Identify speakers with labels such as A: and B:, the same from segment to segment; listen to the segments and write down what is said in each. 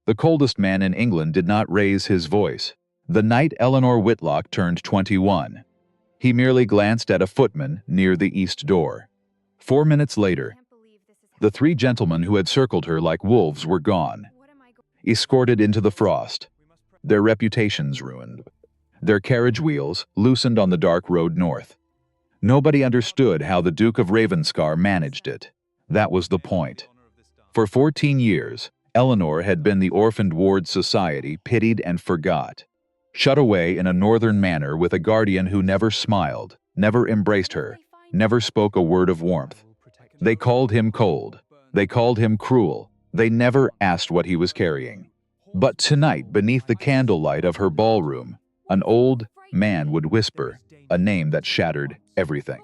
A: The coldest man in England did not raise his voice. The night Eleanor Whitlock turned 21. He merely glanced at a footman near the east door. 4 minutes later, the three gentlemen who had circled her like wolves were gone, escorted into the frost, their reputations ruined, their carriage wheels loosened on the dark road north. Nobody understood how the Duke of Ravenscar managed it. That was the point. For 14 years, Eleanor had been the orphaned ward society pitied and forgot, shut away in a northern manor with a guardian who never smiled, never embraced her, never spoke a word of warmth. They called him cold. They called him cruel. They never asked what he was carrying. But tonight, beneath the candlelight of her ballroom, an old man would whisper a name that shattered everything.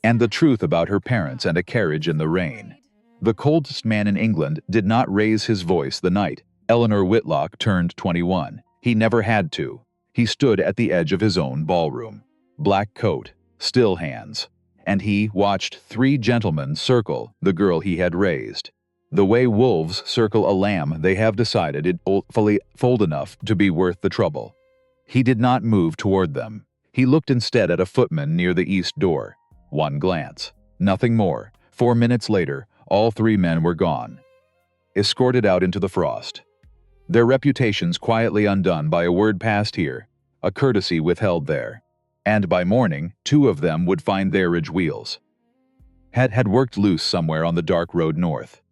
A: And the truth about her parents and a carriage in the rain. The coldest man in England did not raise his voice the night Eleanor Whitlock turned 21. He never had to. He stood at the edge of his own ballroom. Black coat, still hands. And he watched three gentlemen circle the girl he had raised. The way wolves circle a lamb they have decided it fully fold enough to be worth the trouble. He did not move toward them. He looked instead at a footman near the east door. One glance. Nothing more. 4 minutes later, all three men were gone, escorted out into the frost. Their reputations quietly undone by a word passed here, a courtesy withheld there. And by morning, two of them would find their carriage wheels had worked loose somewhere on the dark road north.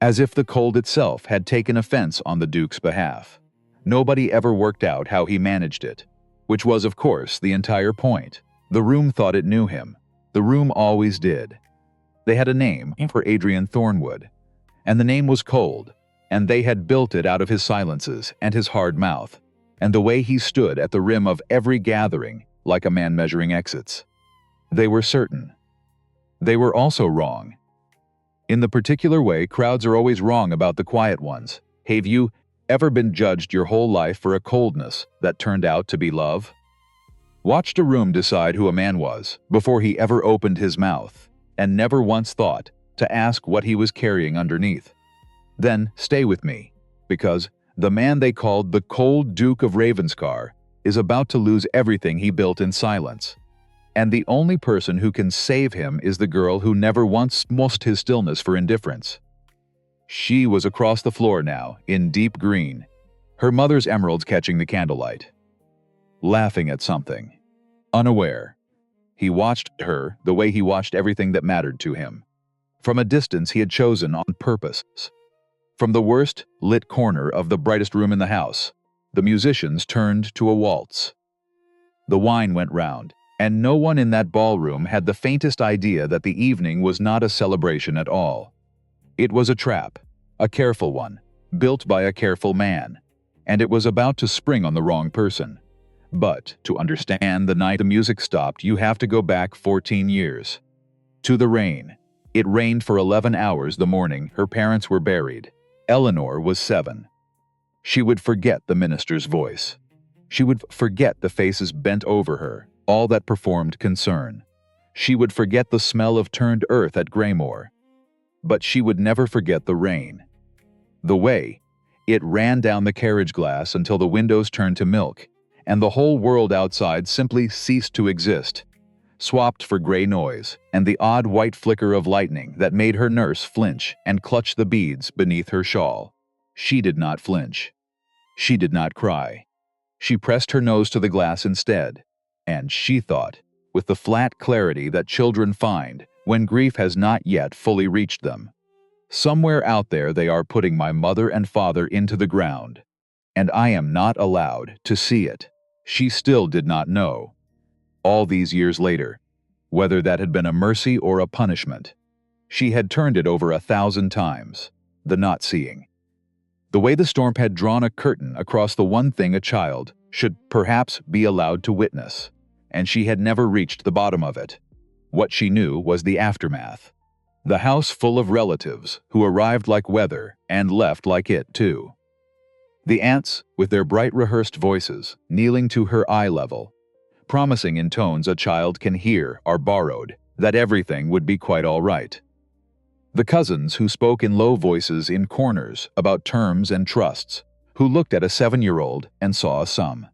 A: As if the cold itself had taken offense on the Duke's behalf. Nobody ever worked out how he managed it, which was, of course, the entire point. The room thought it knew him. The room always did. They had a name for Adrian Thornwood, and the name was Cold, and they had built it out of his silences and his hard mouth, and the way he stood at the rim of every gathering like a man measuring exits. They were certain. They were also wrong. In the particular way crowds are always wrong about the quiet ones. Have you ever been judged your whole life for a coldness that turned out to be love? Watched a room decide who a man was before he ever opened his mouth, and never once thought to ask what he was carrying underneath. Then stay with me, because the man they called the cold Duke of Ravenscar is about to lose everything he built in silence. And the only person who can save him is the girl who never once lost his stillness for indifference. She was across the floor now, in deep green, her mother's emeralds catching the candlelight. Laughing at something. Unaware. He watched her the way he watched everything that mattered to him. From a distance he had chosen on purpose. From the worst lit corner of the brightest room in the house, the musicians turned to a waltz. The wine went round, and no one in that ballroom had the faintest idea that the evening was not a celebration at all. It was a trap, a careful one, built by a careful man, and it was about to spring on the wrong person. But to understand the night the music stopped, you have to go back 14 years. To the rain. It rained for 11 hours the morning her parents were buried. Eleanor was 7. She would forget the minister's voice. She would forget the faces bent over her, all that performed concern. She would forget the smell of turned earth at Graymore. But she would never forget the rain. The way it ran down the carriage glass until the windows turned to milk, and the whole world outside simply ceased to exist, swapped for gray noise and the odd white flicker of lightning that made her nurse flinch and clutch the beads beneath her shawl. She did not flinch. She did not cry. She pressed her nose to the glass instead, and she thought, with the flat clarity that children find when grief has not yet fully reached them, somewhere out there they are putting my mother and father into the ground, and I am not allowed to see it. She still did not know, all these years later, whether that had been a mercy or a punishment. She had turned it over 1,000 times, the not seeing. The way the storm had drawn a curtain across the one thing a child should perhaps be allowed to witness, and she had never reached the bottom of it. What she knew was the aftermath. The house full of relatives who arrived like weather and left like it too. The aunts, with their bright rehearsed voices, kneeling to her eye level, promising in tones a child can hear are borrowed, that everything would be quite all right. The cousins who spoke in low voices in corners about terms and trusts, who looked at a 7-year-old and saw a sum.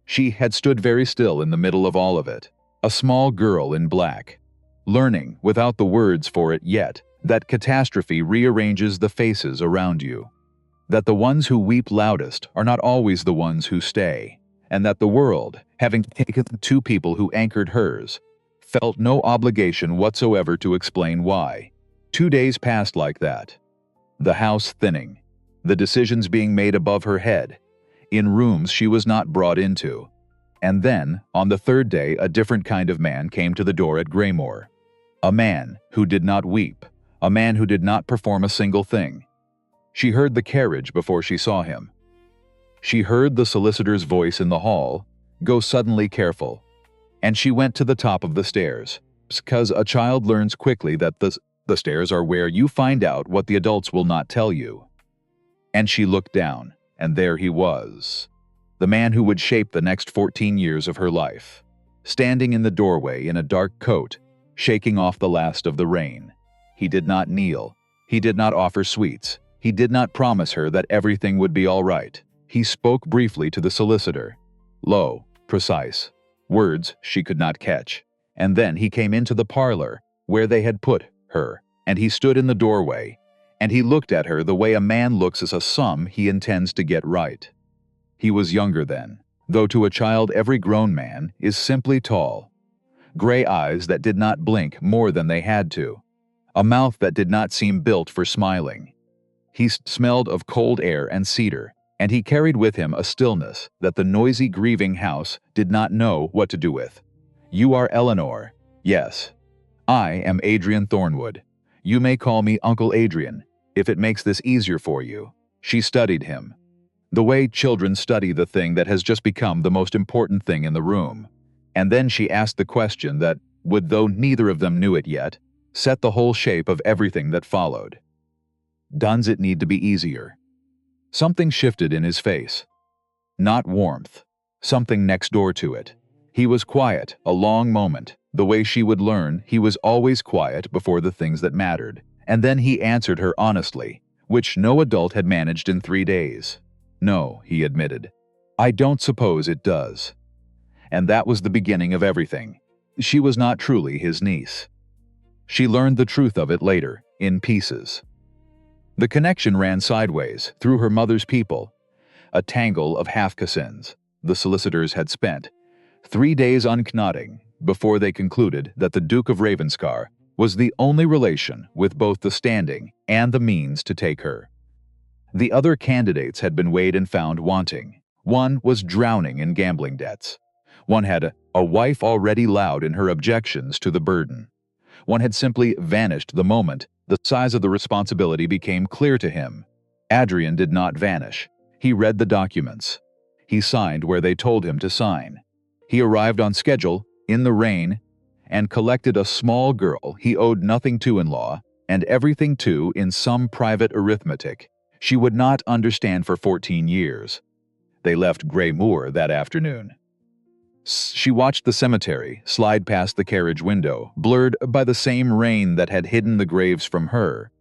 A: She had stood very still in the middle of all of it, a small girl in black, learning, without the words for it yet, that catastrophe rearranges the faces around you, that the ones who weep loudest are not always the ones who stay, and that the world, having taken the two people who anchored hers, felt no obligation whatsoever to explain why. 2 days passed like that, the house thinning, the decisions being made above her head, in rooms she was not brought into. And then, on the 3rd day, a different kind of man came to the door at Graymore. A man who did not weep, a man who did not perform a single thing. She heard the carriage before she saw him. She heard the solicitor's voice in the hall, "Go suddenly careful." And she went to the top of the stairs, because a child learns quickly that the stairs are where you find out what the adults will not tell you. And she looked down, and there he was, the man who would shape the next 14 years of her life, standing in the doorway in a dark coat, shaking off the last of the rain. He did not kneel. He did not offer sweets. He did not promise her that everything would be all right. He spoke briefly to the solicitor, low, precise, words she could not catch. And then he came into the parlor, where they had put her, and he stood in the doorway, and he looked at her the way a man looks at a sum he intends to get right. He was younger then, though to a child every grown man is simply tall. Gray eyes that did not blink more than they had to, a mouth that did not seem built for smiling. He smelled of cold air and cedar, and he carried with him a stillness that the noisy grieving house did not know what to do with. "You are Eleanor." "Yes." "I am Adrian Thornwood. You may call me Uncle Adrian, if it makes this easier for you." She studied him, the way children study the thing that has just become the most important thing in the room. And then she asked the question that would, though neither of them knew it yet, set the whole shape of everything that followed. Does it need to be easier? Something shifted in his face. Not warmth, something next door to it. He was quiet a long moment, the way she would learn he was always quiet before the things that mattered. And then he answered her honestly, which no adult had managed in 3 days. "No," he admitted. "I don't suppose it does." And that was the beginning of everything. She was not truly his niece. She learned the truth of it later, in pieces. The connection ran sideways, through her mother's people, a tangle of half-cousins. The solicitors had spent 3 days unknotting before they concluded that the Duke of Ravenscar was the only relation with both the standing and the means to take her. The other candidates had been weighed and found wanting. One was drowning in gambling debts. One had a wife already loud in her objections to the burden. One had simply vanished the moment the size of the responsibility became clear to him. Adrian did not vanish. He read the documents. He signed where they told him to sign. He arrived on schedule, in the rain, and collected a small girl he owed nothing to in law, and everything to in some private arithmetic she would not understand for 14 years. They left Grey Moor that afternoon. She watched the cemetery slide past the carriage window, blurred by the same rain that had hidden the graves from her.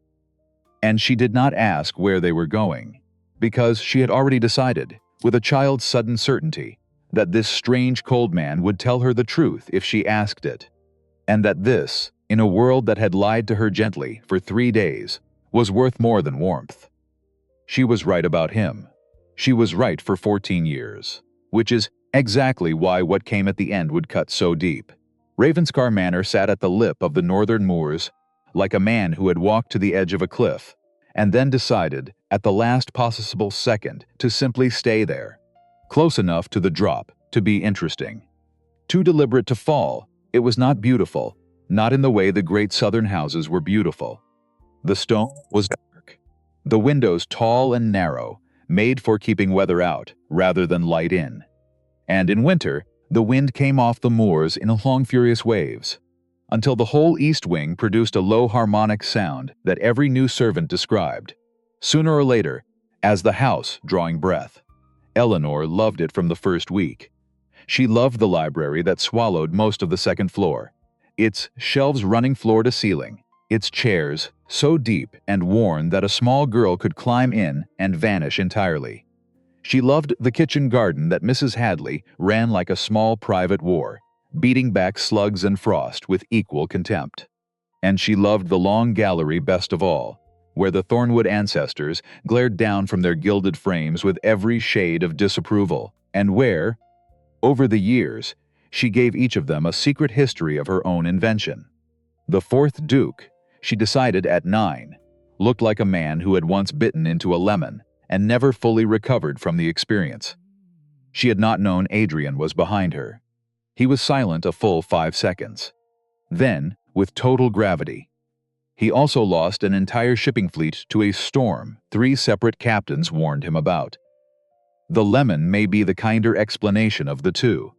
A: And she did not ask where they were going, because she had already decided, with a child's sudden certainty, that this strange cold man would tell her the truth if she asked it, and that this, in a world that had lied to her gently for 3 days, was worth more than warmth. She was right about him. She was right for 14 years, which is exactly why what came at the end would cut so deep. Ravenscar Manor sat at the lip of the northern moors, like a man who had walked to the edge of a cliff, and then decided, at the last possible second, to simply stay there, close enough to the drop to be interesting. Too deliberate to fall, it was not beautiful, not in the way the great southern houses were beautiful. The stone was dark, the windows tall and narrow, made for keeping weather out rather than light in. And in winter, the wind came off the moors in long furious waves, until the whole east wing produced a low harmonic sound that every new servant described. Sooner or later, as the house drawing breath, Eleanor loved it from the first week. She loved the library that swallowed most of the second floor, its shelves running floor to ceiling, its chairs so deep and worn that a small girl could climb in and vanish entirely. She loved the kitchen garden that Mrs. Hadley ran like a small private war, beating back slugs and frost with equal contempt. And she loved the long gallery best of all, where the Thornwood ancestors glared down from their gilded frames with every shade of disapproval, and where, over the years, she gave each of them a secret history of her own invention. The fourth Duke, she decided at 9, looked like a man who had once bitten into a lemon and never fully recovered from the experience. She had not known Adrian was behind her. He was silent a full 5 seconds. Then, with total gravity, he also lost an entire shipping fleet to a storm 3 separate captains warned him about. The lemon may be the kinder explanation of the two.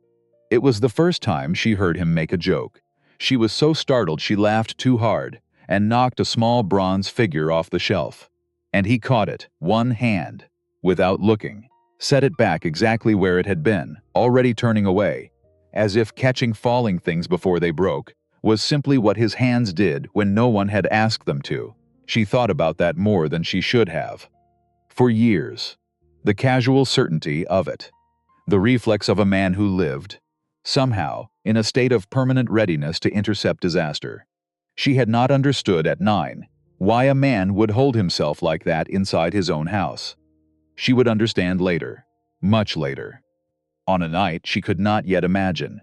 A: It was the first time she heard him make a joke. She was so startled she laughed too hard and knocked a small bronze figure off the shelf. And he caught it, one hand, without looking, set it back exactly where it had been, already turning away, as if catching falling things before they broke was simply what his hands did when no one had asked them to. She thought about that more than she should have. For years, the casual certainty of it, the reflex of a man who lived, somehow, in a state of permanent readiness to intercept disaster. She had not understood at 9 why a man would hold himself like that inside his own house. She would understand later, much later, on a night she could not yet imagine.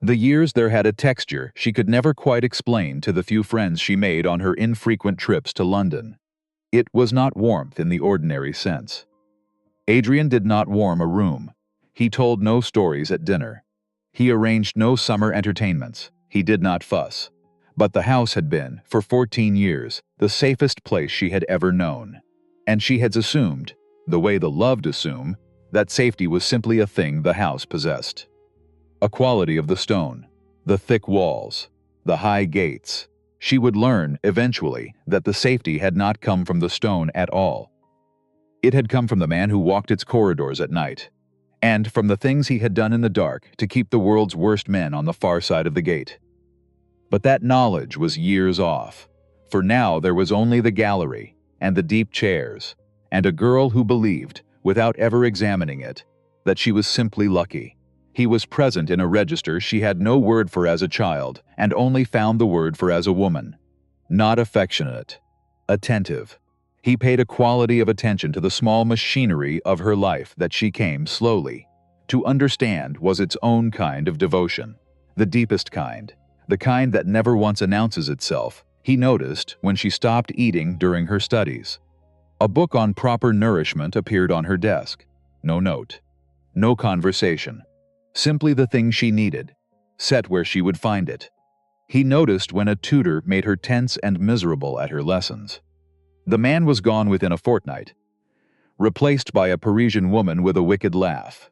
A: The years there had a texture she could never quite explain to the few friends she made on her infrequent trips to London. It was not warmth in the ordinary sense. Adrian did not warm a room. He told no stories at dinner. He arranged no summer entertainments. He did not fuss. But the house had been, for 14 years, the safest place she had ever known. And she had assumed, the way the loved assume, that safety was simply a thing the house possessed. A quality of the stone, the thick walls, the high gates. She would learn, eventually, that the safety had not come from the stone at all. It had come from the man who walked its corridors at night, and from the things he had done in the dark to keep the world's worst men on the far side of the gate. But that knowledge was years off, for now there was only the gallery and the deep chairs, and a girl who believed, without ever examining it, that she was simply lucky. He was present in a register she had no word for as a child and only found the word for as a woman. Not affectionate, attentive. He paid a quality of attention to the small machinery of her life that she came slowly to understand was its own kind of devotion, the deepest kind, the kind that never once announces itself, he noticed when she stopped eating during her studies. A book on proper nourishment appeared on her desk. No note, no conversation, simply the thing she needed, set where she would find it. He noticed when a tutor made her tense and miserable at her lessons. The man was gone within a fortnight, replaced by a Parisian woman with a wicked laugh,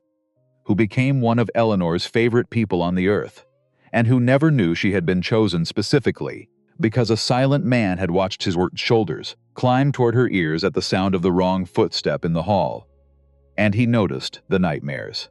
A: who became one of Eleanor's favorite people on the earth, and who never knew she had been chosen specifically because a silent man had watched his shoulders climb toward her ears at the sound of the wrong footstep in the hall. And he noticed the nightmares.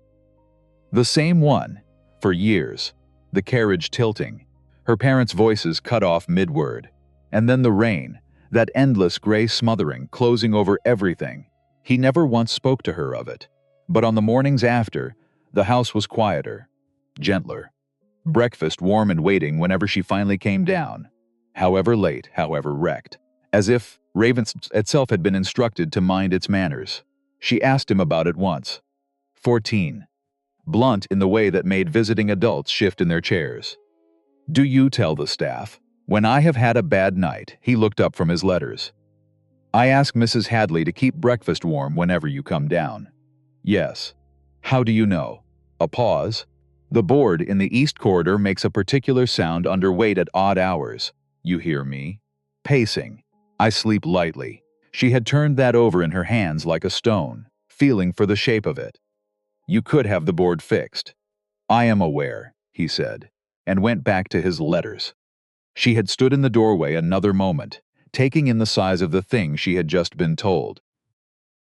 A: The same one, for years, the carriage tilting, her parents' voices cut off mid-word, and then the rain, that endless gray smothering closing over everything. He never once spoke to her of it, but on the mornings after, the house was quieter, gentler. Breakfast warm and waiting whenever she finally came down, however late, however wrecked, as if Ravenscar itself had been instructed to mind its manners. She asked him about it once. 14. Blunt in the way that made visiting adults shift in their chairs. Do you tell the staff? When I have had a bad night, he looked up from his letters. I ask Mrs. Hadley to keep breakfast warm whenever you come down. Yes. How do you know? A pause. The board in the east corridor makes a particular sound under weight at odd hours. You hear me? Pacing. I sleep lightly. She had turned that over in her hands like a stone, feeling for the shape of it. You could have the board fixed. I am aware, he said, and went back to his letters. She had stood in the doorway another moment, taking in the size of the thing she had just been told.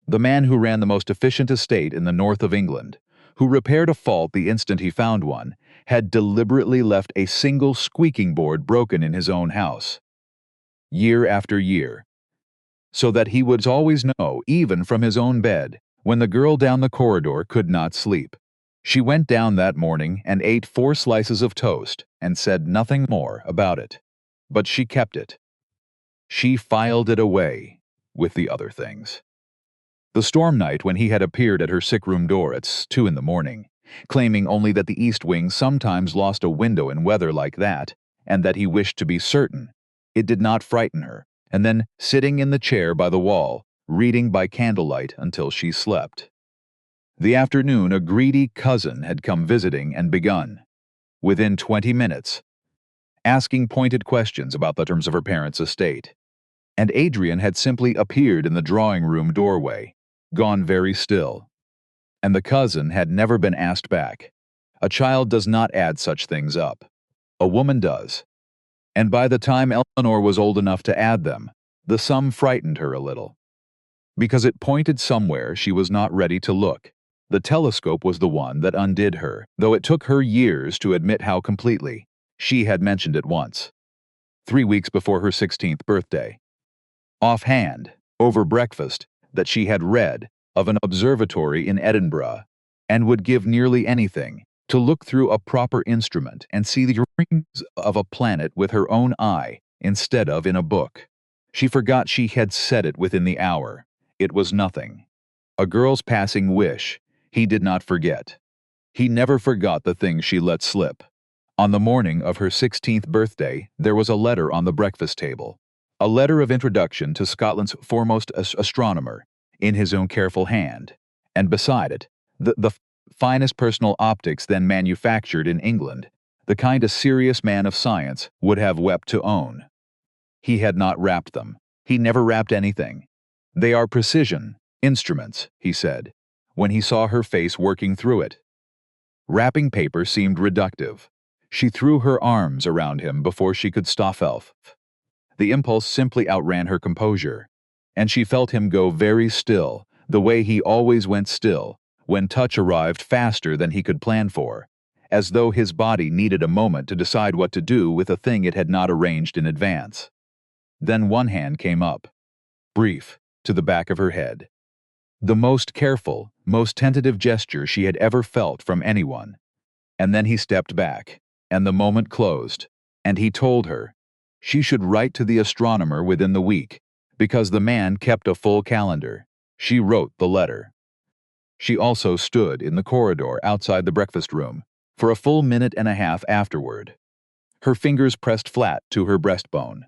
A: The man who ran the most efficient estate in the north of England, who repaired a fault the instant he found one, had deliberately left a single squeaking board broken in his own house. year after year, so that he would always know, even from his own bed, when the girl down the corridor could not sleep. She went down that morning and ate 4 slices of toast and said nothing more about it. But she kept it. She filed it away with the other things. The storm night when he had appeared at her sick room door at 2 in the morning, claiming only that the east wing sometimes lost a window in weather like that, and that he wished to be certain, it did not frighten her, and then sitting in the chair by the wall, reading by candlelight until she slept. The afternoon a greedy cousin had come visiting and begun, within 20 minutes, asking pointed questions about the terms of her parents' estate. And Adrian had simply appeared in the drawing-room doorway, gone very still. And the cousin had never been asked back. A child does not add such things up. A woman does. And by the time Eleanor was old enough to add them, the sum frightened her a little. Because it pointed somewhere she was not ready to look. The telescope was the one that undid her, though it took her years to admit how completely. She had mentioned it once, 3 weeks before her 16th birthday. Offhand, over breakfast, that she had read of an observatory in Edinburgh, and would give nearly anything to look through a proper instrument and see the rings of a planet with her own eye instead of in a book. She forgot she had said it within the hour. It was nothing. A girl's passing wish. He did not forget. He never forgot the things she let slip. On the morning of her 16th birthday, there was a letter on the breakfast table. A letter of introduction to Scotland's foremost astronomer, in his own careful hand, and beside it, the finest personal optics then manufactured in England, the kind a serious man of science would have wept to own. He had not wrapped them. He never wrapped anything. They are precision instruments, he said, when he saw her face working through it. Wrapping paper seemed reductive. She threw her arms around him before she could stop elf. The impulse simply outran her composure, and she felt him go very still, the way he always went still, when touch arrived faster than he could plan for, as though his body needed a moment to decide what to do with a thing it had not arranged in advance. Then one hand came up, brief, to the back of her head. The most careful, most tentative gesture she had ever felt from anyone. And then he stepped back, and the moment closed, and he told her she should write to the astronomer within the week, because the man kept a full calendar. She wrote the letter. She also stood in the corridor outside the breakfast room for a full minute and a half afterward, her fingers pressed flat to her breastbone,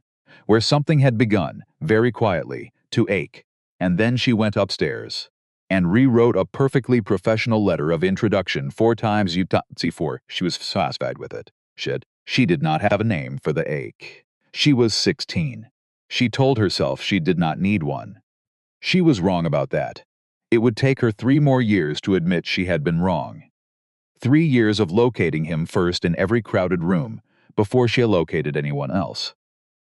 A: where something had begun, very quietly, to ache, and then she went upstairs and rewrote a perfectly professional letter of introduction 4 times before she was satisfied with it. She did not have a name for the ache. She was 16. She told herself she did not need one. She was wrong about that. It would take her 3 more years to admit she had been wrong. 3 years of locating him first in every crowded room, before she located anyone else.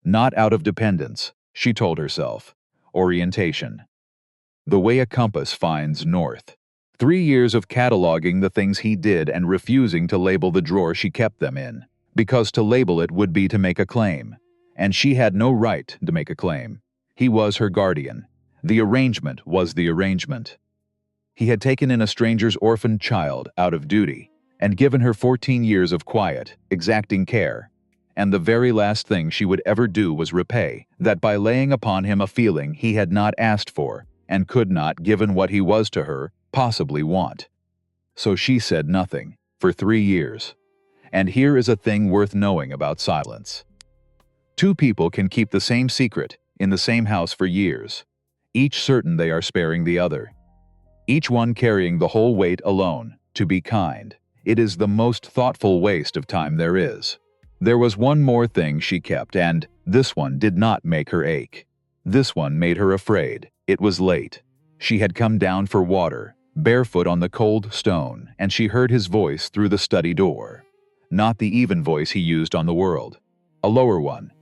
A: Not out of dependence, she told herself. Orientation. The way a compass finds north. 3 years of cataloging the things he did and refusing to label the drawer she kept them in, because to label it would be to make a claim, and she had no right to make a claim. He was her guardian. The arrangement was the arrangement. He had taken in a stranger's orphaned child out of duty, and given her 14 years of quiet, exacting care, and the very last thing she would ever do was repay that by laying upon him a feeling he had not asked for, and could not, given what he was to her, possibly want. So she said nothing, for 3 years. And here is a thing worth knowing about silence. 2 people can keep the same secret, in the same house for years, each certain they are sparing the other. Each one carrying the whole weight alone, to be kind. It is the most thoughtful waste of time there is. There was one more thing she kept, and this one did not make her ache. This one made her afraid. It was late. She had come down for water, barefoot on the cold stone, and she heard his voice through the study door. Not the even voice he used on the world. A lower one.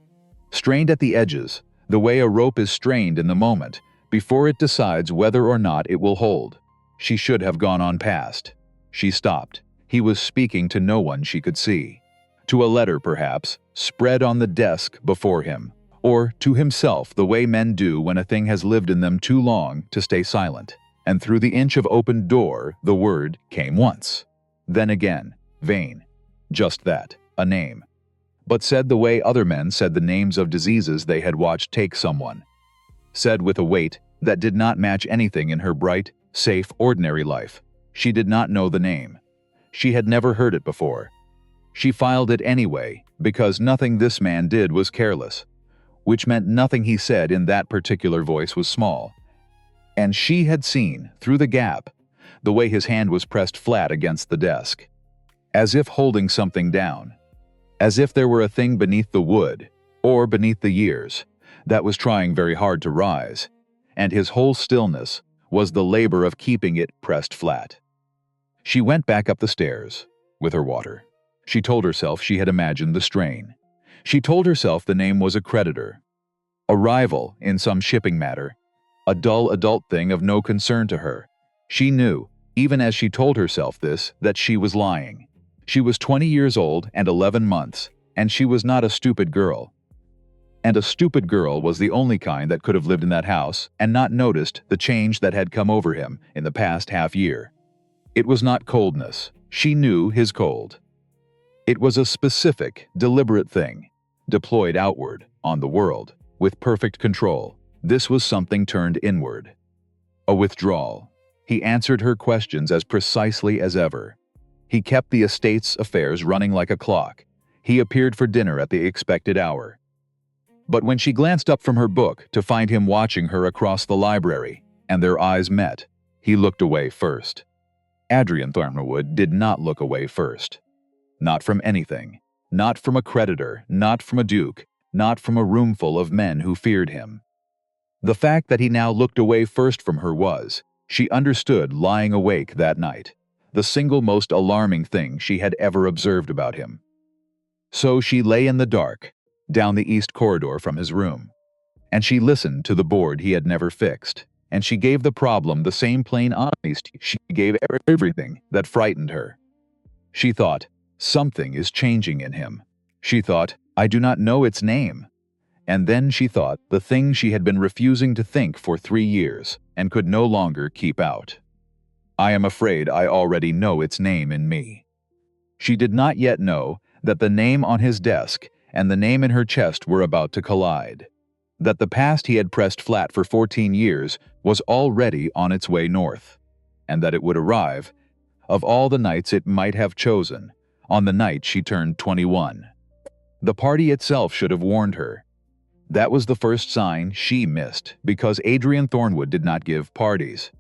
A: Strained at the edges, the way a rope is strained in the moment, before it decides whether or not it will hold. She should have gone on past. She stopped. He was speaking to no one she could see. To a letter, perhaps, spread on the desk before him, or to himself the way men do when a thing has lived in them too long to stay silent. And through the inch of opened door, the word came once. Then again, vain. Just that, a name. But said the way other men said the names of diseases they had watched take someone. Said with a weight that did not match anything in her bright, safe, ordinary life. She did not know the name. She had never heard it before. She filed it anyway, because nothing this man did was careless, which meant nothing he said in that particular voice was small. And she had seen, through the gap, the way his hand was pressed flat against the desk, as if holding something down, as if there were a thing beneath the wood, or beneath the years, that was trying very hard to rise, and his whole stillness was the labor of keeping it pressed flat. She went back up the stairs, with her water. She told herself she had imagined the strain. She told herself the name was a creditor, a rival in some shipping matter, a dull adult thing of no concern to her. She knew, even as she told herself this, that she was lying. She was 20 years old and 11 months, and she was not a stupid girl. And a stupid girl was the only kind that could have lived in that house and not noticed the change that had come over him in the past half-year. It was not coldness. She knew his cold. It was a specific, deliberate thing, deployed outward, on the world, with perfect control. This was something turned inward. A withdrawal. He answered her questions as precisely as ever. He kept the estate's affairs running like a clock. He appeared for dinner at the expected hour. But when she glanced up from her book to find him watching her across the library, and their eyes met, he looked away first. Adrian Thornwood did not look away first. Not from anything. Not from a creditor, not from a duke, not from a roomful of men who feared him. The fact that he now looked away first from her was, she understood lying awake that night, the single most alarming thing she had ever observed about him. So she lay in the dark, down the east corridor from his room, and she listened to the board he had never fixed, and she gave the problem the same plain honesty she gave everything that frightened her. She thought, something is changing in him. She thought, I do not know its name. And then she thought the thing she had been refusing to think for 3 years and could no longer keep out. I am afraid I already know its name in me. She did not yet know that the name on his desk and the name in her chest were about to collide, that the past he had pressed flat for 14 years was already on its way north, and that it would arrive, of all the nights it might have chosen, on the night she turned 21. The party itself should have warned her. That was the first sign she missed, because Adrian Thornwood did not give parties.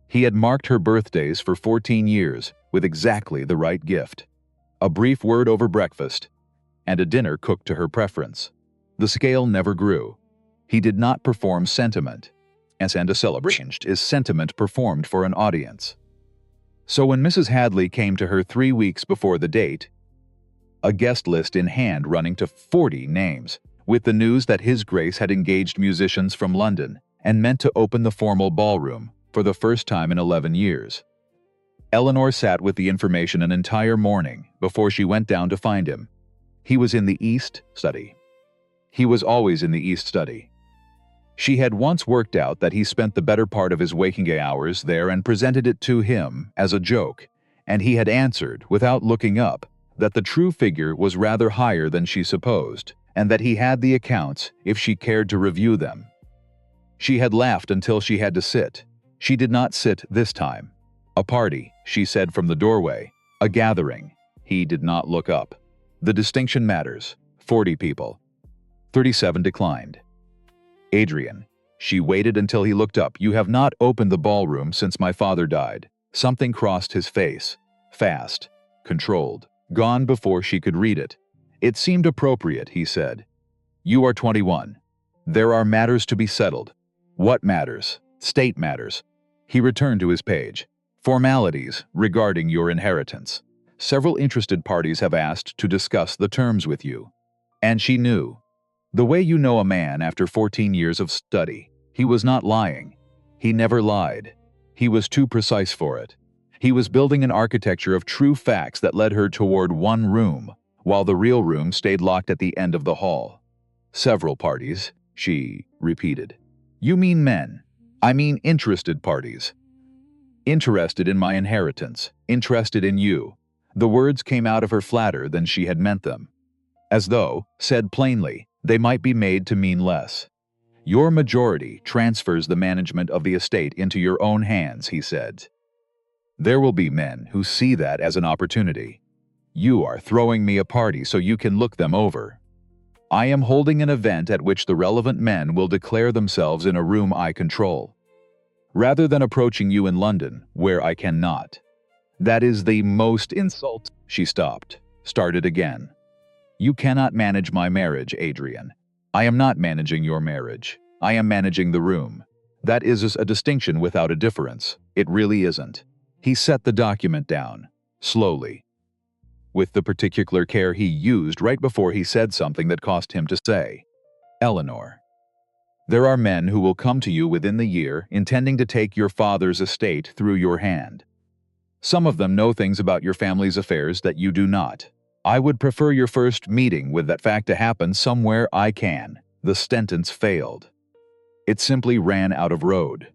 A: He had marked her birthdays for 14 years with exactly the right gift. A brief word over breakfast, and a dinner cooked to her preference. The scale never grew. He did not perform sentiment, and a celebration is sentiment performed for an audience. So when Mrs. Hadley came to her 3 weeks before the date, a guest list in hand running to 40 names, with the news that His Grace had engaged musicians from London and meant to open the formal ballroom for the first time in 11 years. Eleanor sat with the information an entire morning before she went down to find him. He was in the East Study. He was always in the East Study. She had once worked out that he spent the better part of his waking hours there and presented it to him as a joke, and he had answered, without looking up, that the true figure was rather higher than she supposed, and that he had the accounts if she cared to review them. She had laughed until she had to sit. She did not sit this time. A party, she said from the doorway. A gathering. He did not look up. The distinction matters. 40 people. 37 declined. Adrian. She waited until he looked up. You have not opened the ballroom since my father died. Something crossed his face. Fast. Controlled. Gone before she could read it. It seemed appropriate, he said. You are 21. There are matters to be settled. What matters? State matters. He returned to his page. Formalities regarding your inheritance. Several interested parties have asked to discuss the terms with you. And she knew. The way you know a man after 14 years of study. He was not lying. He never lied. He was too precise for it. He was building an architecture of true facts that led her toward one room, while the real room stayed locked at the end of the hall. Several parties, she repeated. You mean men. I mean interested parties. Interested in my inheritance, interested in you. The words came out of her flatter than she had meant them. As though, said plainly, they might be made to mean less. Your majority transfers the management of the estate into your own hands, he said. There will be men who see that as an opportunity. You are throwing me a party so you can look them over. I am holding an event at which the relevant men will declare themselves in a room I control, rather than approaching you in London, where I cannot. That is the most insult. She stopped, started again. You cannot manage my marriage, Adrian. I am not managing your marriage. I am managing the room. That is a distinction without a difference. It really isn't. He set the document down, slowly, with the particular care he used right before he said something that cost him to say. Eleanor, there are men who will come to you within the year intending to take your father's estate through your hand. Some of them know things about your family's affairs that you do not. I would prefer your first meeting with that fact to happen somewhere I can. The sentence failed. It simply ran out of road.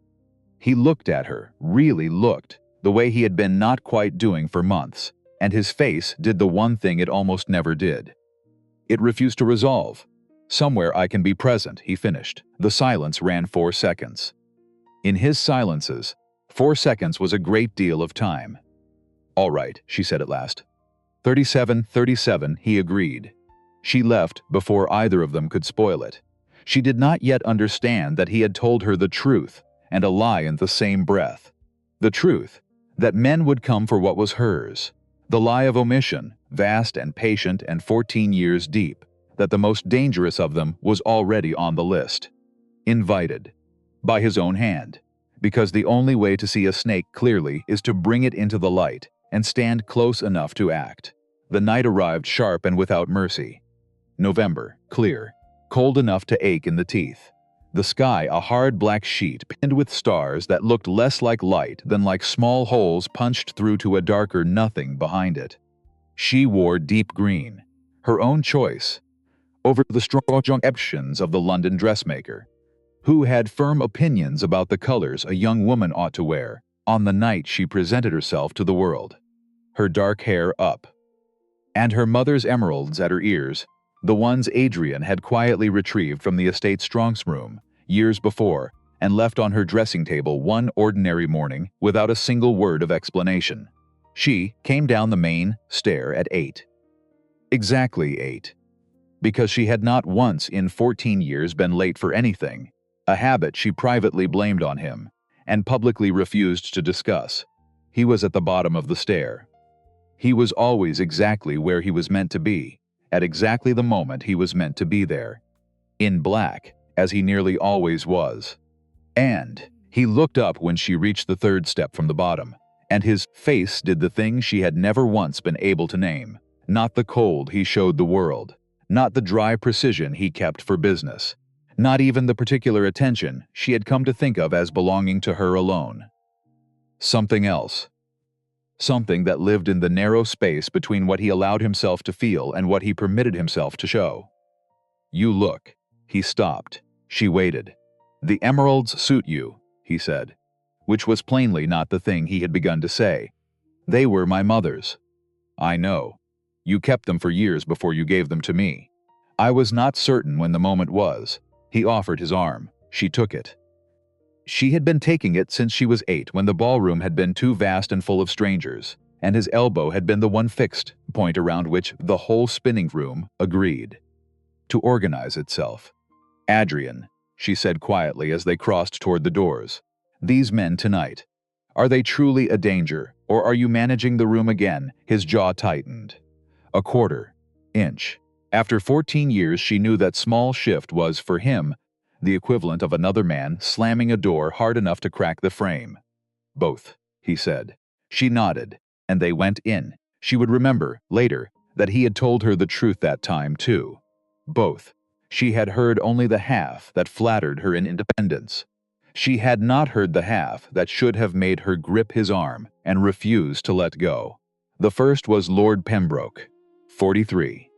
A: He looked at her, really looked, the way he had been not quite doing for months, and his face did the one thing it almost never did. It refused to resolve. Somewhere I can be present, he finished. The silence ran 4 seconds. In his silences, 4 seconds was a great deal of time. All right, she said at last. 37, he agreed. She left before either of them could spoil it. She did not yet understand that he had told her the truth, and a lie in the same breath. The truth, that men would come for what was hers. The lie of omission, vast and patient and 14 years deep, that the most dangerous of them was already on the list. Invited. By his own hand. Because the only way to see a snake clearly is to bring it into the light and stand close enough to act. The night arrived sharp and without mercy. November, clear, cold enough to ache in the teeth. The sky a hard black sheet pinned with stars that looked less like light than like small holes punched through to a darker nothing behind it. She wore deep green, her own choice, over the strong options of the London dressmaker, who had firm opinions about the colors a young woman ought to wear on the night she presented herself to the world. Her dark hair up, and her mother's emeralds at her ears, the ones Adrian had quietly retrieved from the estate's strong's room years before and left on her dressing table one ordinary morning without a single word of explanation. She came down the main stair at 8. Exactly 8. Because she had not once in 14 years been late for anything, a habit she privately blamed on him and publicly refused to discuss. He was at the bottom of the stair. He was always exactly where he was meant to be, at exactly the moment he was meant to be there. In black, as he nearly always was. And he looked up when she reached the 3rd step from the bottom, and his face did the thing she had never once been able to name. Not the cold he showed the world, not the dry precision he kept for business, not even the particular attention she had come to think of as belonging to her alone. Something else. Something that lived in the narrow space between what he allowed himself to feel and what he permitted himself to show. You look. He stopped. She waited. The emeralds suit you, he said, which was plainly not the thing he had begun to say. They were my mother's. I know. You kept them for years before you gave them to me. I was not certain when the moment was. He offered his arm. She took it. She had been taking it since she was 8, when the ballroom had been too vast and full of strangers, and his elbow had been the one fixed point around which the whole spinning room agreed to organize itself. Adrian, she said quietly as they crossed toward the doors, these men tonight, are they truly a danger, or are you managing the room again? His jaw tightened. A quarter inch. After 14 years, she knew that small shift was, for him, the equivalent of another man slamming a door hard enough to crack the frame. Both, he said. She nodded, and they went in. She would remember, later, that he had told her the truth that time, too. Both. She had heard only the half that flattered her in independence. She had not heard the half that should have made her grip his arm and refuse to let go. The first was Lord Pembroke, 43.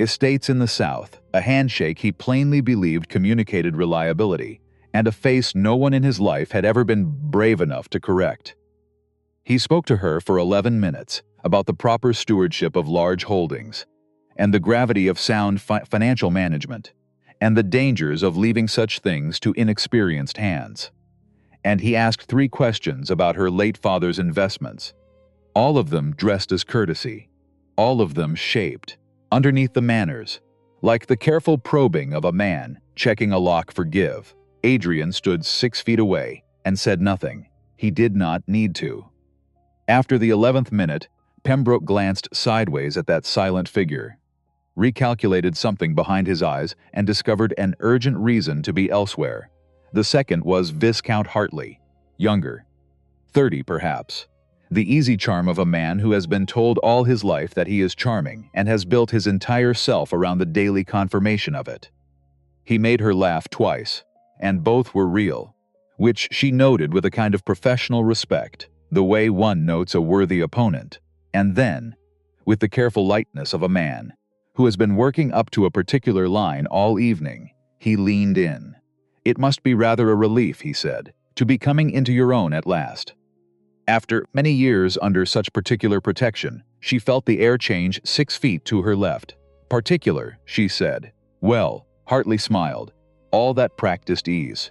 A: Estates in the South, a handshake he plainly believed communicated reliability, and a face no one in his life had ever been brave enough to correct. He spoke to her for 11 minutes about the proper stewardship of large holdings, and the gravity of sound financial management, and the dangers of leaving such things to inexperienced hands. And he asked 3 questions about her late father's investments, all of them dressed as courtesy, all of them shaped, underneath the manners, like the careful probing of a man checking a lock for give. Adrian stood 6 feet away and said nothing. He did not need to. After the 11th minute, Pembroke glanced sideways at that silent figure, recalculated something behind his eyes, and discovered an urgent reason to be elsewhere. The second was Viscount Hartley, younger, 30 perhaps. The easy charm of a man who has been told all his life that he is charming and has built his entire self around the daily confirmation of it. He made her laugh twice, and both were real, which she noted with a kind of professional respect, the way one notes a worthy opponent. And then, with the careful lightness of a man who has been working up to a particular line all evening, he leaned in. "It must be rather a relief," he said, "to be coming into your own at last." After many years under such particular protection, she felt the air change 6 feet to her left. "Particular," she said. "Well," Hartley smiled, "all that practiced ease.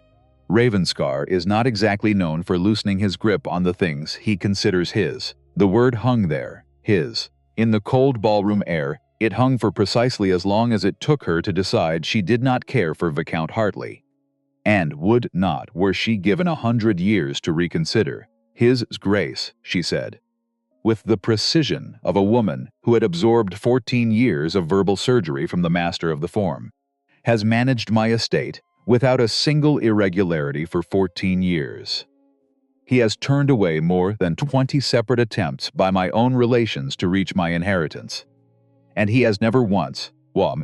A: Ravenscar is not exactly known for loosening his grip on the things he considers his." The word hung there, his. In the cold ballroom air, it hung for precisely as long as it took her to decide she did not care for Viscount Hartley, and would not were she given 100 years to reconsider. "His Grace," she said, with the precision of a woman who had absorbed 14 years of verbal surgery from the master of the form, "has managed my estate without a single irregularity for 14 years. He has turned away more than 20 separate attempts by my own relations to reach my inheritance. And he has never once,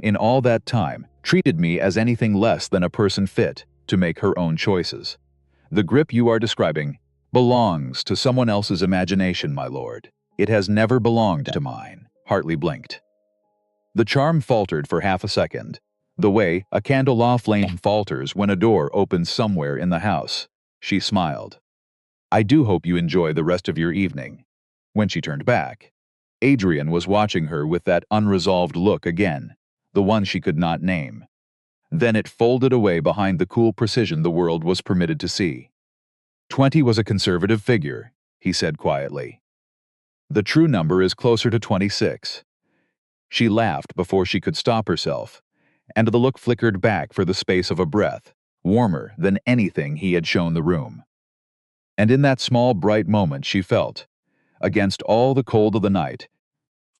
A: in all that time, treated me as anything less than a person fit to make her own choices. The grip you are describing belongs to someone else's imagination, my lord. It has never belonged to mine." Hartley blinked. The charm faltered for half a second, the way a candle flame falters when a door opens somewhere in the house. She smiled. "I do hope you enjoy the rest of your evening." When she turned back, Adrian was watching her with that unresolved look again, the one she could not name. Then it folded away behind the cool precision the world was permitted to see. 20 was a conservative figure, he said quietly. The true number is closer to 26. She laughed before she could stop herself, and the look flickered back for the space of a breath, warmer than anything he had shown the room. And in that small bright moment she felt, against all the cold of the night,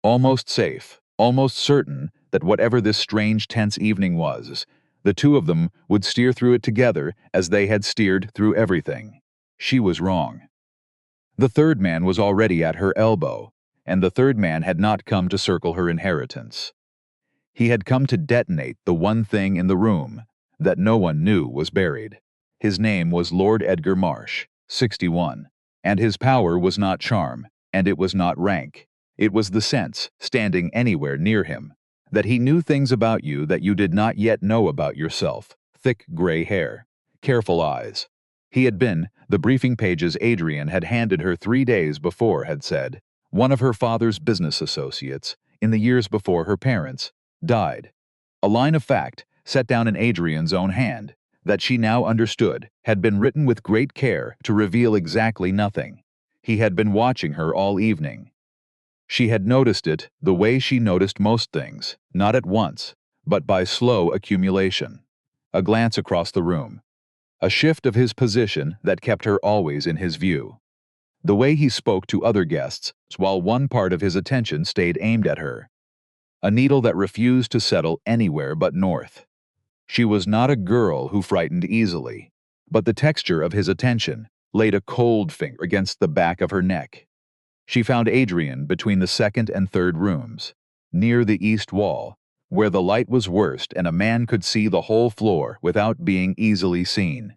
A: almost safe, almost certain that whatever this strange tense evening was, the two of them would steer through it together as they had steered through everything. She was wrong. The third man was already at her elbow, and the third man had not come to circle her inheritance. He had come to detonate the one thing in the room that no one knew was buried. His name was Lord Edgar Marsh, 61, and his power was not charm, and it was not rank. It was the sense, standing anywhere near him, that he knew things about you that you did not yet know about yourself. Thick gray hair, careful eyes. He had been, the briefing pages Adrian had handed her 3 days before had said, one of her father's business associates, in the years before her parents, died. A line of fact, set down in Adrian's own hand, that she now understood, had been written with great care to reveal exactly nothing. He had been watching her all evening. She had noticed it the way she noticed most things, not at once, but by slow accumulation. A glance across the room. A shift of his position that kept her always in his view. The way he spoke to other guests while one part of his attention stayed aimed at her. A needle that refused to settle anywhere but north. She was not a girl who frightened easily, but the texture of his attention laid a cold finger against the back of her neck. She found Adrian between the second and third rooms, near the east wall, where the light was worst and a man could see the whole floor without being easily seen.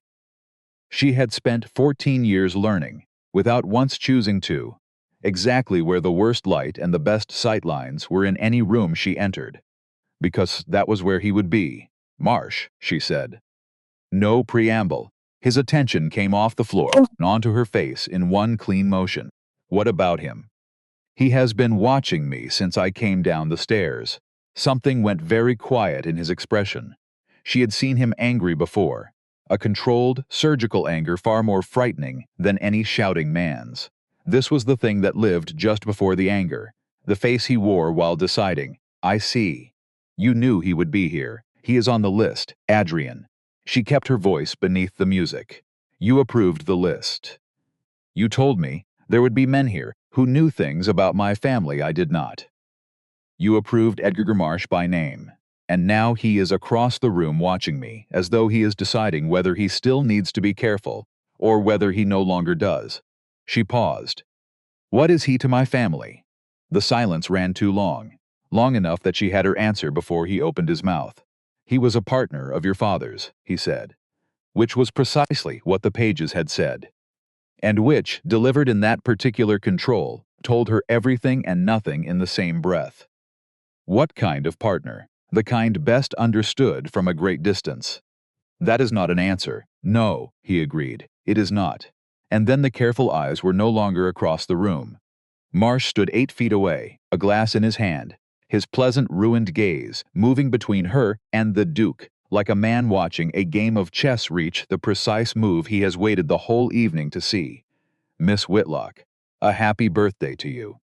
A: She had spent 14 years learning, without once choosing to, exactly where the worst light and the best sight lines were in any room she entered. Because that was where he would be. Marsh, she said. No preamble. His attention came off the floor and onto her face in one clean motion. What about him? He has been watching me since I came down the stairs. Something went very quiet in his expression. She had seen him angry before. A controlled, surgical anger far more frightening than any shouting man's. This was the thing that lived just before the anger. The face he wore while deciding, I see. You knew he would be here. He is on the list, Adrian. She kept her voice beneath the music. You approved the list. You told me there would be men here who knew things about my family I did not. You approved Edgar Marsh by name. And now he is across the room watching me, as though he is deciding whether he still needs to be careful, or whether he no longer does. She paused. What is he to my family? The silence ran too long, long enough that she had her answer before he opened his mouth. He was a partner of your father's, he said, which was precisely what the pages had said, and which, delivered in that particular control, told her everything and nothing in the same breath. What kind of partner? The kind best understood from a great distance. That is not an answer. No, he agreed, it is not. And then the careful eyes were no longer across the room. Marsh stood 8 feet away, a glass in his hand, his pleasant ruined gaze moving between her and the Duke, like a man watching a game of chess reach the precise move he has waited the whole evening to see. Miss Whitlock, a happy birthday to you.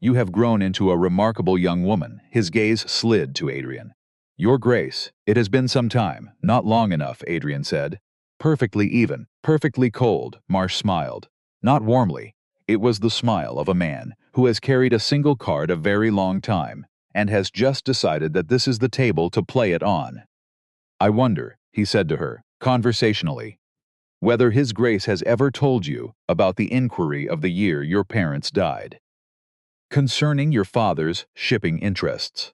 A: You have grown into a remarkable young woman. His gaze slid to Adrian. Your Grace, it has been some time, not long enough, Adrian said. Perfectly even, perfectly cold, Marsh smiled. Not warmly. It was the smile of a man who has carried a single card a very long time, and has just decided that this is the table to play it on. I wonder, he said to her, conversationally, whether His Grace has ever told you about the inquiry of the year your parents died. Concerning your father's shipping interests,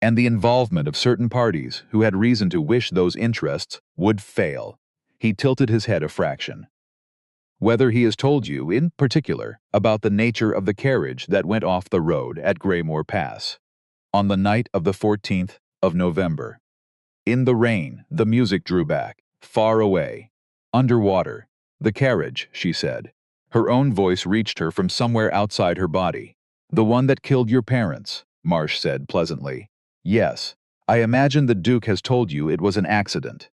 A: and the involvement of certain parties who had reason to wish those interests would fail. He tilted his head a fraction. Whether he has told you, in particular, about the nature of the carriage that went off the road at Graymore Pass, on the night of the 14th of November. In the rain, the music drew back, far away. Underwater. The carriage, she said. Her own voice reached her from somewhere outside her body. The one that killed your parents, Marsh said pleasantly. Yes, I imagine the Duke has told you it was an accident.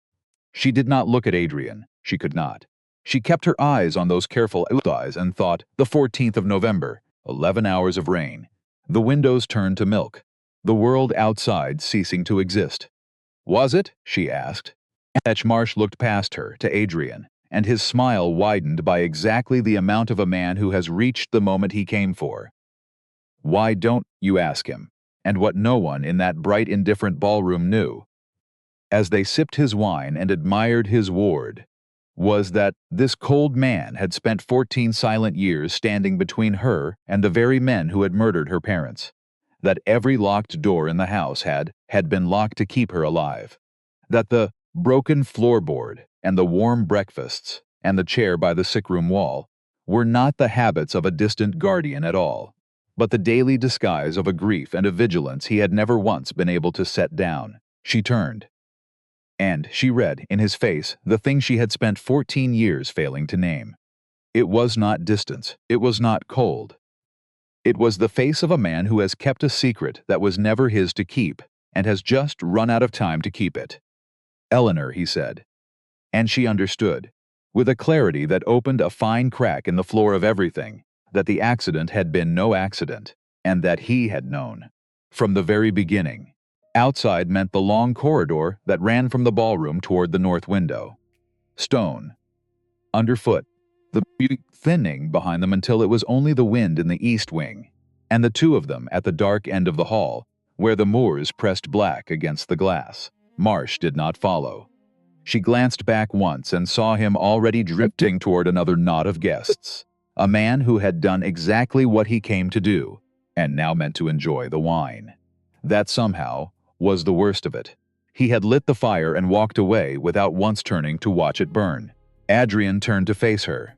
A: She did not look at Adrian. She could not. She kept her eyes on those careful eyes and thought, the 14th of November, 11 hours of rain. The windows turned to milk. The world outside ceasing to exist. Was it? She asked. Marsh looked past her to Adrian, and his smile widened by exactly the amount of a man who has reached the moment he came for. Why don't you ask him? And what no one in that bright, indifferent ballroom knew, as they sipped his wine and admired his ward, was that this cold man had spent 14 silent years standing between her and the very men who had murdered her parents, that every locked door in the house had been locked to keep her alive, that the broken floorboard and the warm breakfasts and the chair by the sick-room wall were not the habits of a distant guardian at all, but the daily disguise of a grief and a vigilance he had never once been able to set down. She turned, and she read in his face the thing she had spent 14 years failing to name. It was not distance. It was not cold. It was the face of a man who has kept a secret that was never his to keep, and has just run out of time to keep it. Eleanor, he said. And she understood, with a clarity that opened a fine crack in the floor of everything, that the accident had been no accident, and that he had known, from the very beginning. Outside meant the long corridor that ran from the ballroom toward the north window. Stone. Underfoot. The music thinning behind them until it was only the wind in the east wing, and the two of them at the dark end of the hall, where the moors pressed black against the glass. Marsh did not follow. She glanced back once and saw him already drifting toward another knot of guests, a man who had done exactly what he came to do, and now meant to enjoy the wine. That somehow was the worst of it. He had lit the fire and walked away without once turning to watch it burn. Adrian turned to face her,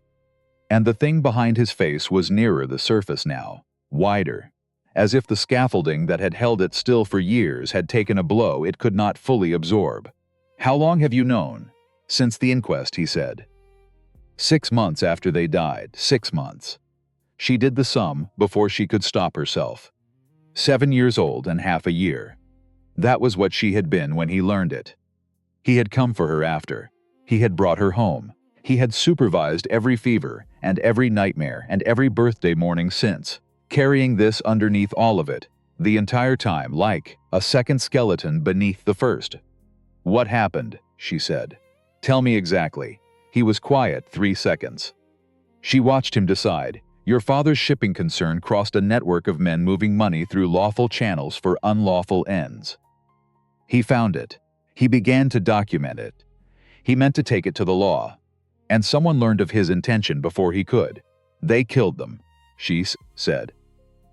A: and the thing behind his face was nearer the surface now, wider, as if the scaffolding that had held it still for years had taken a blow it could not fully absorb. "How long have you known?" "Since the inquest," he said. 6 months after they died, 6 months. She did the sum before she could stop herself. 7 years old and half a year. That was what she had been when he learned it. He had come for her after. He had brought her home. He had supervised every fever and every nightmare and every birthday morning since, carrying this underneath all of it, the entire time like a second skeleton beneath the first. "What happened?" she said. "Tell me exactly." He was quiet 3 seconds. She watched him decide. "Your father's shipping concern crossed a network of men moving money through lawful channels for unlawful ends. He found it. He began to document it. He meant to take it to the law. And someone learned of his intention before he could. They killed them," she said.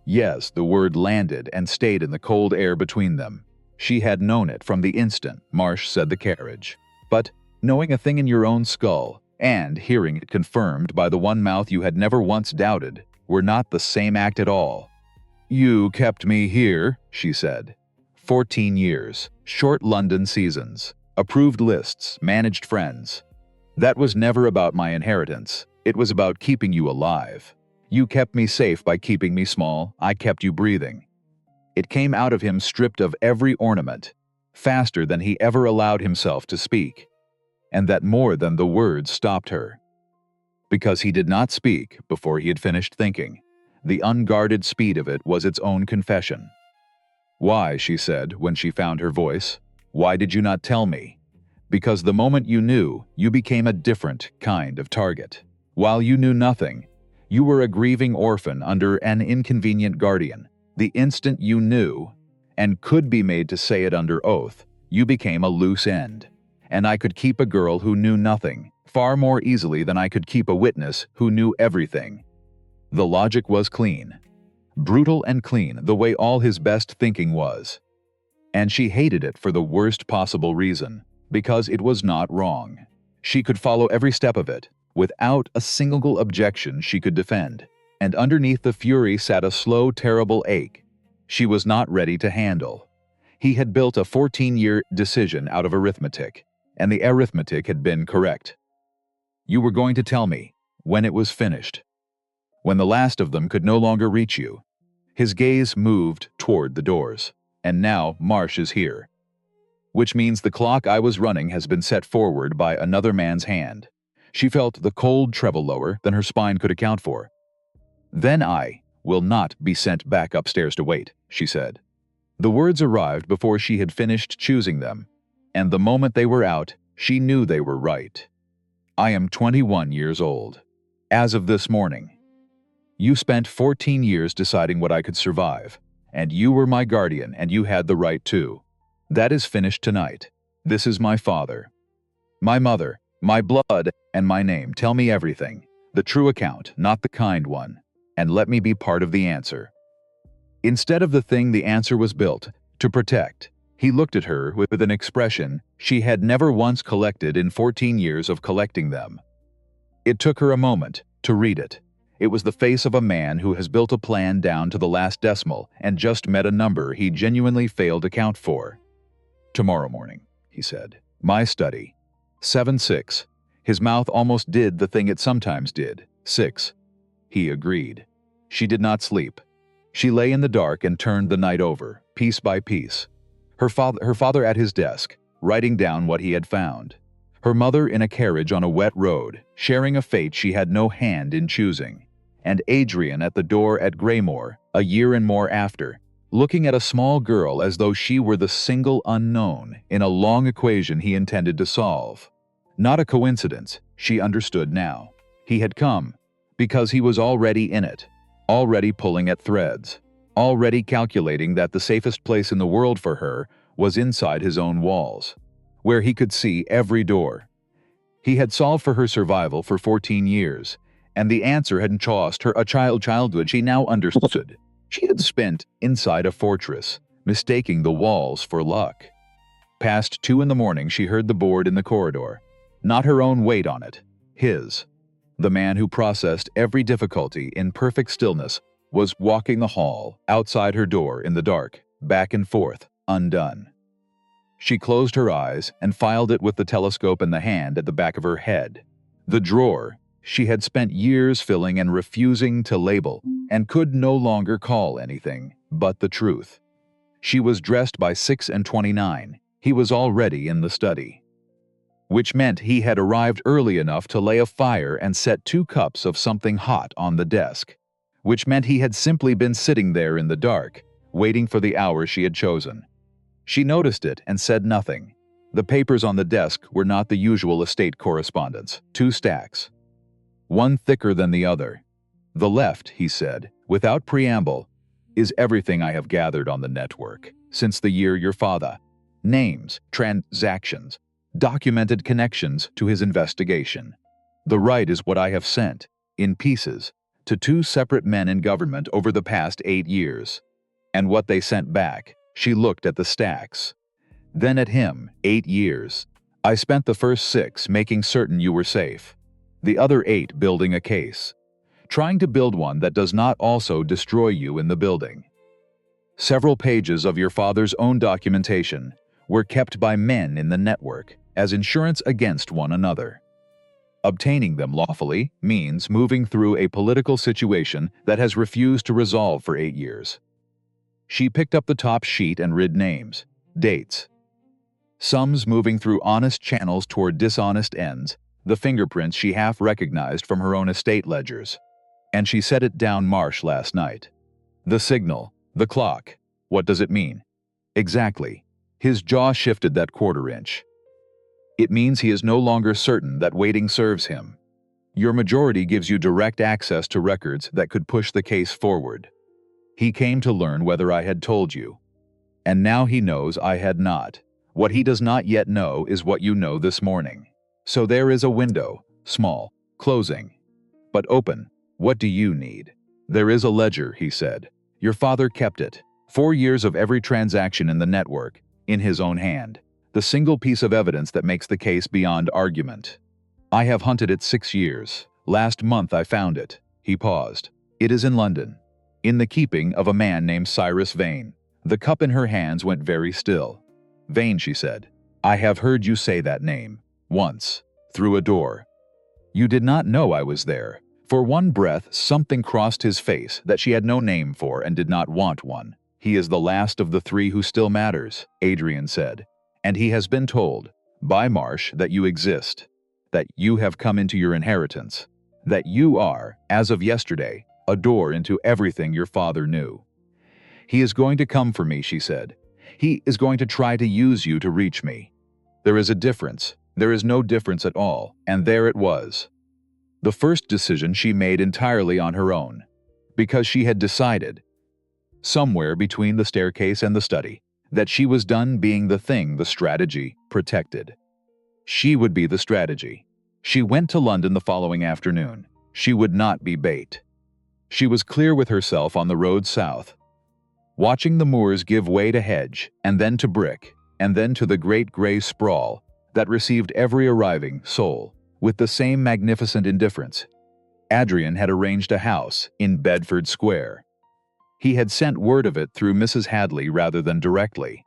A: Yes, the word landed and stayed in the cold air between them. She had known it from the instant Marsh said the carriage. But knowing a thing in your own skull and hearing it confirmed by the one mouth you had never once doubted were not the same act at all. "You kept me here," she said. 14 years, short London seasons, approved lists, managed friends. That was never about my inheritance. It was about keeping you alive. You kept me safe by keeping me small. I kept you breathing." It came out of him stripped of every ornament, faster than he ever allowed himself to speak. And that more than the words stopped her. Because he did not speak before he had finished thinking. The unguarded speed of it was its own confession. "Why," she said when she found her voice, "why did you not tell me?" "Because the moment you knew, you became a different kind of target. While you knew nothing, you were a grieving orphan under an inconvenient guardian. The instant you knew, and could be made to say it under oath, you became a loose end. And I could keep a girl who knew nothing far more easily than I could keep a witness who knew everything." The logic was clean. Brutal and clean, the way all his best thinking was. And she hated it for the worst possible reason, because it was not wrong. She could follow every step of it, without a single objection she could defend. And underneath the fury sat a slow, terrible ache she was not ready to handle. He had built a 14-year decision out of arithmetic, and the arithmetic had been correct. "You were going to tell me, when it was finished. When the last of them could no longer reach you." His gaze moved toward the doors. "And now Marsh is here. Which means the clock I was running has been set forward by another man's hand." She felt the cold treble lower than her spine could account for. "Then I will not be sent back upstairs to wait," she said. The words arrived before she had finished choosing them, and the moment they were out, she knew they were right. "I am 21 years old. As of this morning. You spent 14 years deciding what I could survive, and you were my guardian, and you had the right to. That is finished tonight. This is my father. My mother, my blood, and my name. Tell me everything. The true account, not the kind one. And let me be part of the answer." Instead of the thing the answer was built to protect, he looked at her with an expression she had never once collected in 14 years of collecting them. It took her a moment to read it. It was the face of a man who has built a plan down to the last decimal and just met a number he genuinely failed to count for. "Tomorrow morning," he said. "My study. 7-6. His mouth almost did the thing it sometimes did. 6. He agreed. She did not sleep. She lay in the dark and turned the night over, piece by piece. Her father at his desk, writing down what he had found. Her mother in a carriage on a wet road, sharing a fate she had no hand in choosing. And Adrian at the door at Greymore, a year and more after, looking at a small girl as though she were the single unknown in a long equation he intended to solve. Not a coincidence, she understood now. He had come because he was already in it, already pulling at threads, already calculating that the safest place in the world for her was inside his own walls, where he could see every door. He had solved for her survival for 14 years, and the answer had cost her a childhood she now understood. She had spent inside a fortress, mistaking the walls for luck. Past 2 in the morning, she heard the board in the corridor. Not her own weight on it, his. The man who processed every difficulty in perfect stillness was walking the hall, outside her door in the dark, back and forth, undone. She closed her eyes and filed it with the telescope in the hand at the back of her head. The drawer she had spent years filling and refusing to label, and could no longer call anything but the truth. She was dressed by 6:29. He was already in the study, which meant he had arrived early enough to lay a fire and set 2 cups of something hot on the desk, which meant he had simply been sitting there in the dark, waiting for the hour she had chosen. She noticed it and said nothing. The papers on the desk were not the usual estate correspondence, 2 stacks, one thicker than the other. The left, he said, without preamble, is everything I have gathered on the network since the year your father. Names, transactions, documented connections to his investigation. The right is what I have sent, in pieces, to 2 separate men in government over the past 8 years. And what they sent back, she looked at the stacks. Then at him, 8 years. I spent the first 6 making certain you were safe. The other 8 building a case. Trying to build one that does not also destroy you in the building. Several pages of your father's own documentation were kept by men in the network as insurance against one another. Obtaining them lawfully means moving through a political situation that has refused to resolve for 8 years. She picked up the top sheet and read names, dates. Sums moving through honest channels toward dishonest ends, the fingerprints she half recognized from her own estate ledgers. And she set it down Marsh last night. The signal, the clock, what does it mean? Exactly. His jaw shifted that quarter-inch. It means he is no longer certain that waiting serves him. Your majority gives you direct access to records that could push the case forward. He came to learn whether I had told you. And now he knows I had not. What he does not yet know is what you know this morning. So there is a window, small, closing, but open. What do you need? There is a ledger, he said. Your father kept it. 4 years of every transaction in the network, in his own hand. The single piece of evidence that makes the case beyond argument. I have hunted it 6 years. Last month I found it. He paused. It is in London, in the keeping of a man named Cyrus Vane. The cup in her hands went very still. Vane, she said. I have heard you say that name. Once, through a door. You did not know I was there. For one breath, something crossed his face that she had no name for and did not want one. He is the last of the 3 who still matters, Adrian said. And he has been told, by Marsh, that you exist, that you have come into your inheritance, that you are, as of yesterday, a door into everything your father knew. He is going to come for me, she said. He is going to try to use you to reach me. There is a difference. There is no difference at all, and there it was. The first decision she made entirely on her own, because she had decided, somewhere between the staircase and the study, that she was done being the thing the strategy protected. She would be the strategy. She went to London the following afternoon. She would not be bait. She was clear with herself on the road south, watching the moors give way to hedge, and then to brick, and then to the great gray sprawl that received every arriving soul with the same magnificent indifference. Adrian had arranged a house in Bedford Square. He had sent word of it through Mrs. Hadley rather than directly.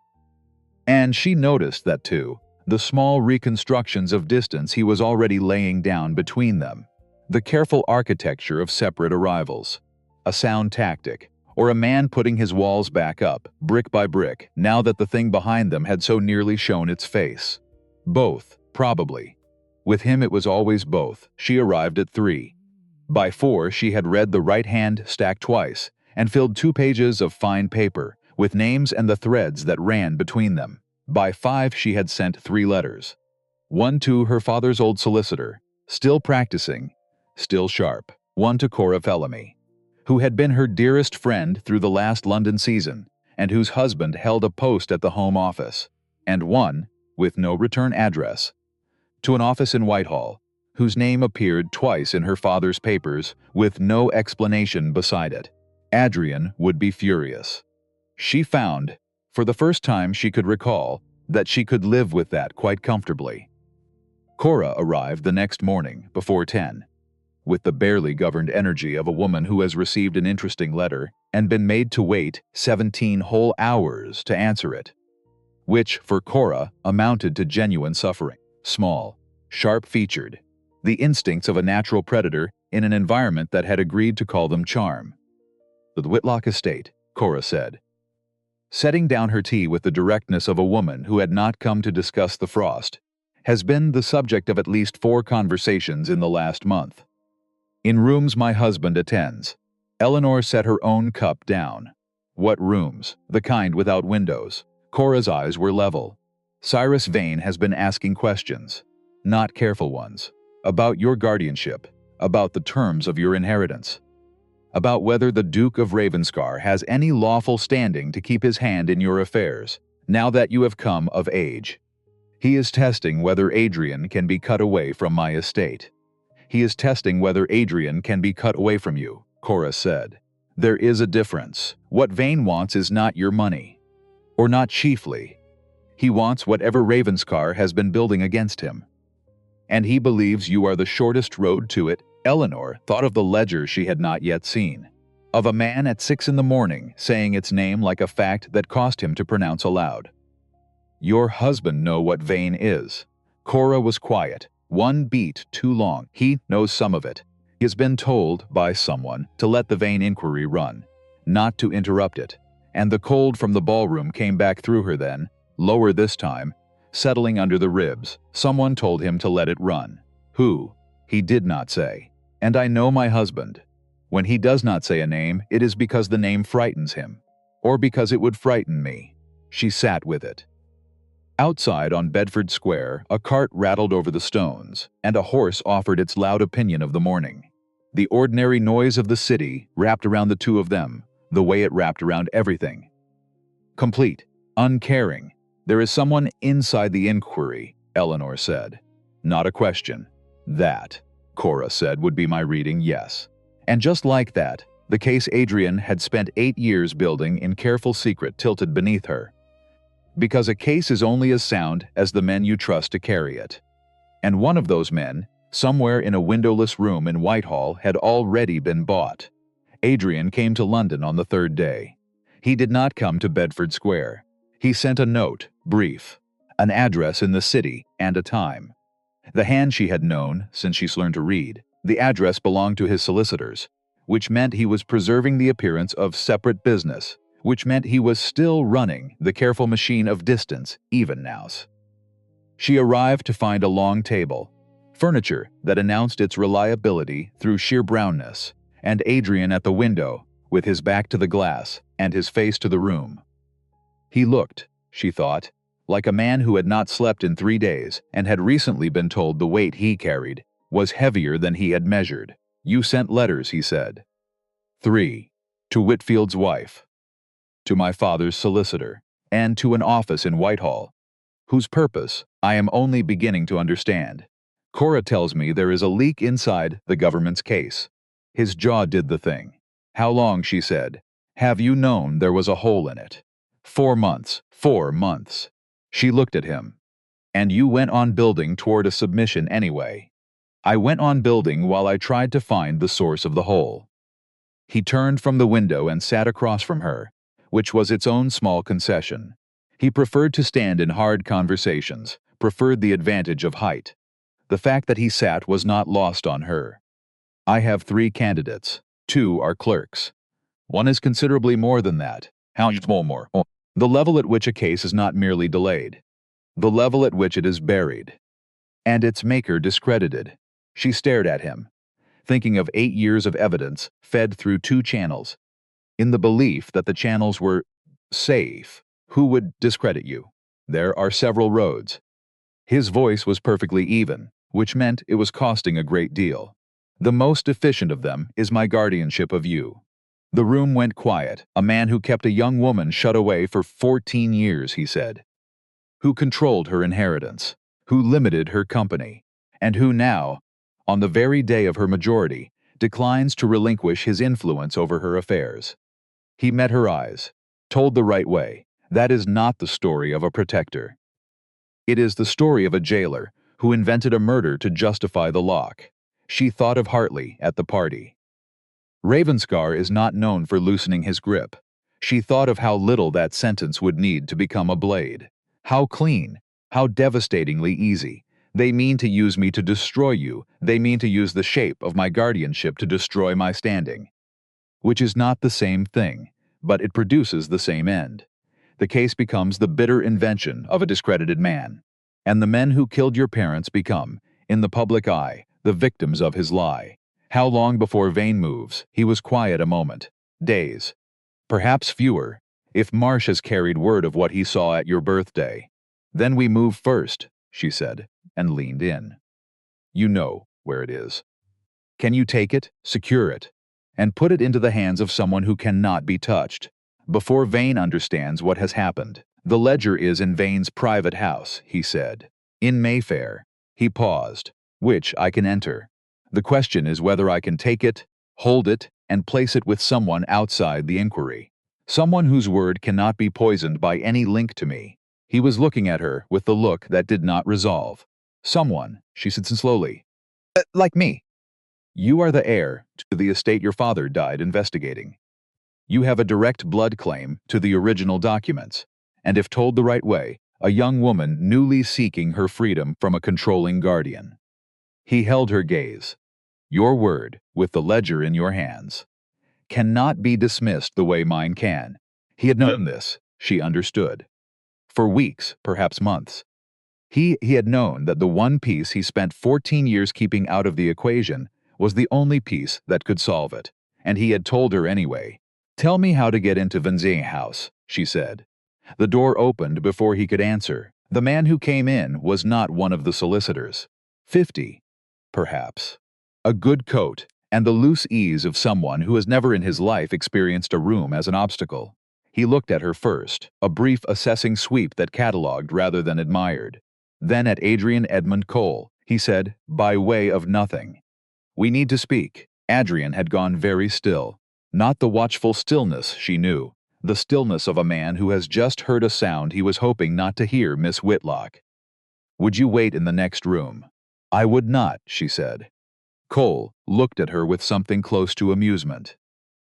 A: And she noticed that too, the small reconstructions of distance he was already laying down between them, the careful architecture of separate arrivals, a sound tactic, or a man putting his walls back up, brick by brick, now that the thing behind them had so nearly shown its face. Both, probably. With him it was always both. She arrived at 3. By 4 she had read the right hand stack twice, and filled 2 pages of fine paper, with names and the threads that ran between them. By 5 she had sent 3 letters. One to her father's old solicitor, still practicing, still sharp. One to Cora Fellamy, who had been her dearest friend through the last London season, and whose husband held a post at the Home Office. And one, with no return address, to an office in Whitehall, whose name appeared twice in her father's papers with no explanation beside it. Adrian would be furious. She found, for the first time she could recall, that she could live with that quite comfortably. Cora arrived the next morning before 10. with the barely governed energy of a woman who has received an interesting letter and been made to wait 17 whole hours to answer it, which, for Cora, amounted to genuine suffering. Small, sharp-featured, the instincts of a natural predator in an environment that had agreed to call them charm. The Whitlock estate, Cora said, setting down her tea with the directness of a woman who had not come to discuss the frost, has been the subject of at least 4 conversations in the last month. In rooms my husband attends. Eleanor set her own cup down. What rooms? The kind without windows. Cora's eyes were level. Cyrus Vane has been asking questions, not careful ones, about your guardianship, about the terms of your inheritance, about whether the Duke of Ravenscar has any lawful standing to keep his hand in your affairs, now that you have come of age. He is testing whether Adrian can be cut away from my estate. He is testing whether Adrian can be cut away from you, Cora said. There is a difference. What Vane wants is not your money. Or not chiefly. He wants whatever Ravenscar has been building against him. And he believes you are the shortest road to it. Eleanor thought of the ledger she had not yet seen. Of a man at 6 in the morning saying its name like a fact that cost him to pronounce aloud. Your husband know what Vane is. Cora was quiet. One beat too long. He knows some of it. He has been told by someone to let the Vane inquiry run, not to interrupt it. And the cold from the ballroom came back through her then, lower this time, settling under the ribs. Someone told him to let it run. Who? He did not say. And I know my husband. When he does not say a name, it is because the name frightens him, or because it would frighten me. She sat with it. Outside on Bedford Square, a cart rattled over the stones, and a horse offered its loud opinion of the morning. The ordinary noise of the city wrapped around the two of them, the way it wrapped around everything. Complete, uncaring. There is someone inside the inquiry, Eleanor said. Not a question. That, Cora said, would be my reading, yes. And just like that, the case Adrian had spent 8 years building in careful secret tilted beneath her. Because a case is only as sound as the men you trust to carry it. And one of those men, somewhere in a windowless room in Whitehall, had already been bought. Adrian came to London on the 3rd day. He did not come to Bedford Square. He sent a note, brief, an address in the city, and a time. The hand she had known since she's learned to read. The address belonged to his solicitors, which meant he was preserving the appearance of separate business, which meant he was still running the careful machine of distance, even now. She arrived to find a long table, furniture that announced its reliability through sheer brownness, and Adrian at the window, with his back to the glass and his face to the room. He looked, she thought, like a man who had not slept in 3 days and had recently been told the weight he carried was heavier than he had measured. You sent letters, he said. 3. To Whitfield's wife. To my father's solicitor, and to an office in Whitehall, whose purpose I am only beginning to understand. Cora tells me there is a leak inside the government's case. His jaw did the thing. How long, she said, have you known there was a hole in it? 4 months. 4 months. She looked at him. And you went on building toward a submission anyway. I went on building while I tried to find the source of the hole. He turned from the window and sat across from her, which was its own small concession. He preferred to stand in hard conversations, preferred the advantage of height. The fact that he sat was not lost on her. I have 3 candidates. 2 are clerks. 1 is considerably more than that. How much more? The level at which a case is not merely delayed. The level at which it is buried. And its maker discredited. She stared at him, thinking of 8 years of evidence fed through 2 channels, in the belief that the channels were safe. Who would discredit you? There are several roads. His voice was perfectly even, which meant it was costing a great deal. The most efficient of them is my guardianship of you. The room went quiet. A man who kept a young woman shut away for 14 years, he said. Who controlled her inheritance, who limited her company, and who now, on the very day of her majority, declines to relinquish his influence over her affairs. He met her eyes, told the right way. That is not the story of a protector. It is the story of a jailer who invented a murder to justify the lock. She thought of Hartley at the party. Ravenscar is not known for loosening his grip. She thought of how little that sentence would need to become a blade. How clean, how devastatingly easy. They mean to use me to destroy you. They mean to use the shape of my guardianship to destroy my standing. Which is not the same thing, but it produces the same end. The case becomes the bitter invention of a discredited man. And the men who killed your parents become, in the public eye, the victims of his lie. How long before Vane moves? He was quiet a moment. Days. Perhaps fewer, if Marsh has carried word of what he saw at your birthday. Then we move first, she said, and leaned in. You know where it is. Can you take it, secure it, and put it into the hands of someone who cannot be touched? Before Vane understands what has happened, the ledger is in Vane's private house, he said. In Mayfair. He paused. Which I can enter. The question is whether I can take it, hold it, and place it with someone outside the inquiry. Someone whose word cannot be poisoned by any link to me. He was looking at her with the look that did not resolve. Someone, she said slowly. Like me. You are the heir to the estate your father died investigating. You have a direct blood claim to the original documents, and if told the right way, a young woman newly seeking her freedom from a controlling guardian. He held her gaze. Your word, with the ledger in your hands, cannot be dismissed the way mine can. He had known this, she understood. For weeks, perhaps months. He had known that the one piece he spent 14 years keeping out of the equation was the only piece that could solve it, and he had told her anyway. Tell me how to get into Vinzing house, she said. The door opened before he could answer. The man who came in was not one of the solicitors. 50. Perhaps. A good coat, and the loose ease of someone who has never in his life experienced a room as an obstacle. He looked at her first, a brief assessing sweep that catalogued rather than admired. Then at Adrian Edmund Cole, he said, by way of nothing. We need to speak. Adrian had gone very still. Not the watchful stillness she knew, the stillness of a man who has just heard a sound he was hoping not to hear, Miss Whitlock. Would you wait in the next room? I would not, she said. Cole looked at her with something close to amusement.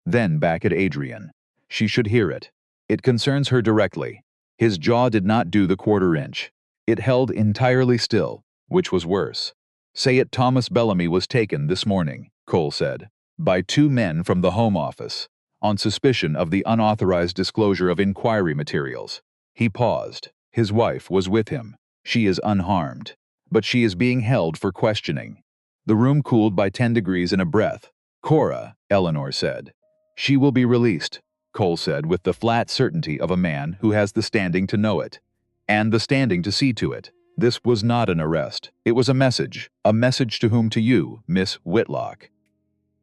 A: Then back at Adrian. She should hear it. It concerns her directly. His jaw did not do the quarter-inch. It held entirely still, which was worse. Say it Thomas Bellamy was taken this morning, Cole said, by 2 men from the Home Office, on suspicion of the unauthorized disclosure of inquiry materials. He paused. His wife was with him. She is unharmed, but she is being held for questioning. The room cooled by 10 degrees in a breath. Cora, Eleanor said. She will be released, Cole said with the flat certainty of a man who has the standing to know it, and the standing to see to it. This was not an arrest. It was a message to whom? To you, Miss Whitlock.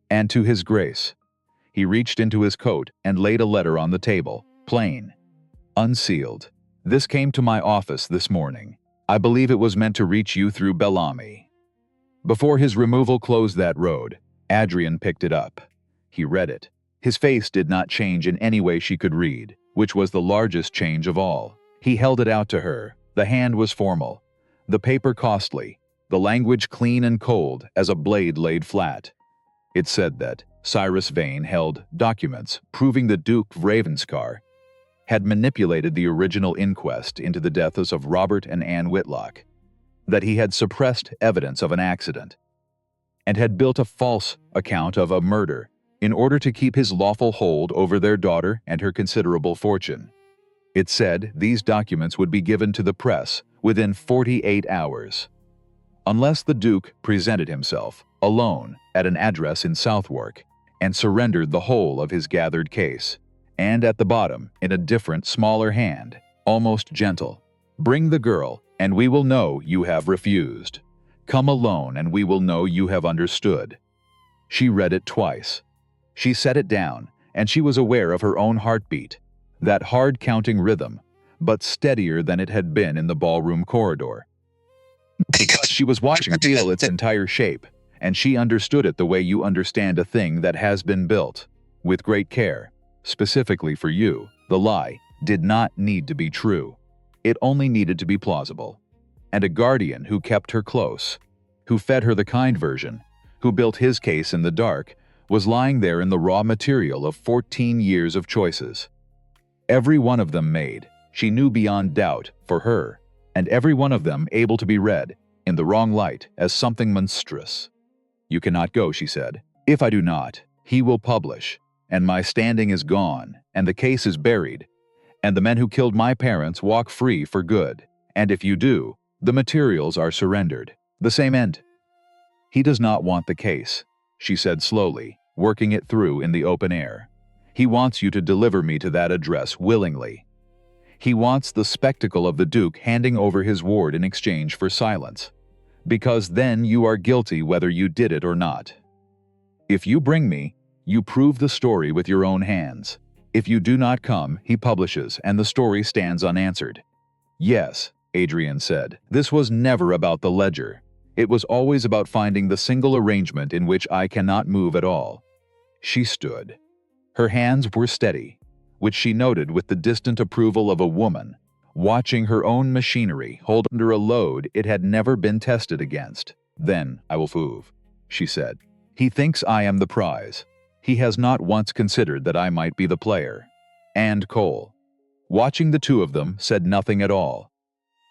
A: And to His Grace. He reached into his coat and laid a letter on the table, plain, unsealed. This came to my office this morning. I believe it was meant to reach you through Bellamy. Before his removal closed that road, Adrian picked it up. He read it. His face did not change in any way she could read, which was the largest change of all. He held it out to her. The hand was formal, the paper costly, the language clean and cold as a blade laid flat. It said that Cyrus Vane held documents proving the Duke of Ravenscar had manipulated the original inquest into the deaths of Robert and Anne Whitlock, that he had suppressed evidence of an accident, and had built a false account of a murder in order to keep his lawful hold over their daughter and her considerable fortune. It said these documents would be given to the press within 48 hours, unless the Duke presented himself alone at an address in Southwark and surrendered the whole of his gathered case. And at the bottom, in a different, smaller hand, almost gentle, bring the girl, and we will know you have refused. Come alone, and we will know you have understood. She read it twice. She set it down, and she was aware of her own heartbeat, that hard-counting rhythm, but steadier than it had been in the ballroom corridor. Because she was watching it feel its entire shape, and she understood it the way you understand a thing that has been built, with great care. Specifically for you, the lie did not need to be true. It only needed to be plausible. And a guardian who kept her close, who fed her the kind version, who built his case in the dark, was lying there in the raw material of 14 years of choices. Every one of them made, she knew beyond doubt, for her, and every one of them able to be read, in the wrong light, as something monstrous. "You cannot go," she said. "If I do not, he will publish, and my standing is gone, and the case is buried, and the men who killed my parents walk free for good, and if you do, the materials are surrendered. The same end." "He does not want the case," she said slowly, working it through in the open air. "He wants you to deliver me to that address willingly. He wants the spectacle of the Duke handing over his ward in exchange for silence, because then you are guilty whether you did it or not. If you bring me, you prove the story with your own hands. If you do not come, he publishes, and the story stands unanswered." "Yes," Adrian said, "this was never about the ledger. It was always about finding the single arrangement in which I cannot move at all." She stood. Her hands were steady, which she noted with the distant approval of a woman, watching her own machinery hold under a load it had never been tested against. "Then I will move," she said. "He thinks I am the prize. He has not once considered that I might be the player." And Cole, watching the two of them, said nothing at all.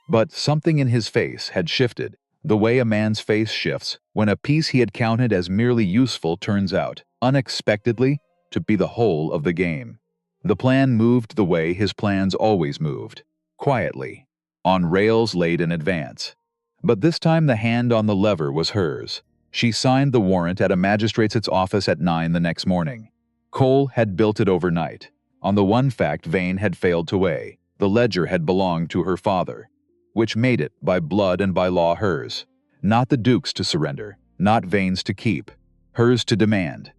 A: But something in his face had shifted, the way a man's face shifts when a piece he had counted as merely useful turns out, unexpectedly, to be the whole of the game. The plan moved the way his plans always moved, quietly, on rails laid in advance. But this time the hand on the lever was hers. She signed the warrant at a magistrate's office at 9 the next morning. Cole had built it overnight. On the one fact Vane had failed to weigh, the ledger had belonged to her father, which made it, by blood and by law, hers. Not the Duke's to surrender, not Vane's to keep, hers to demand.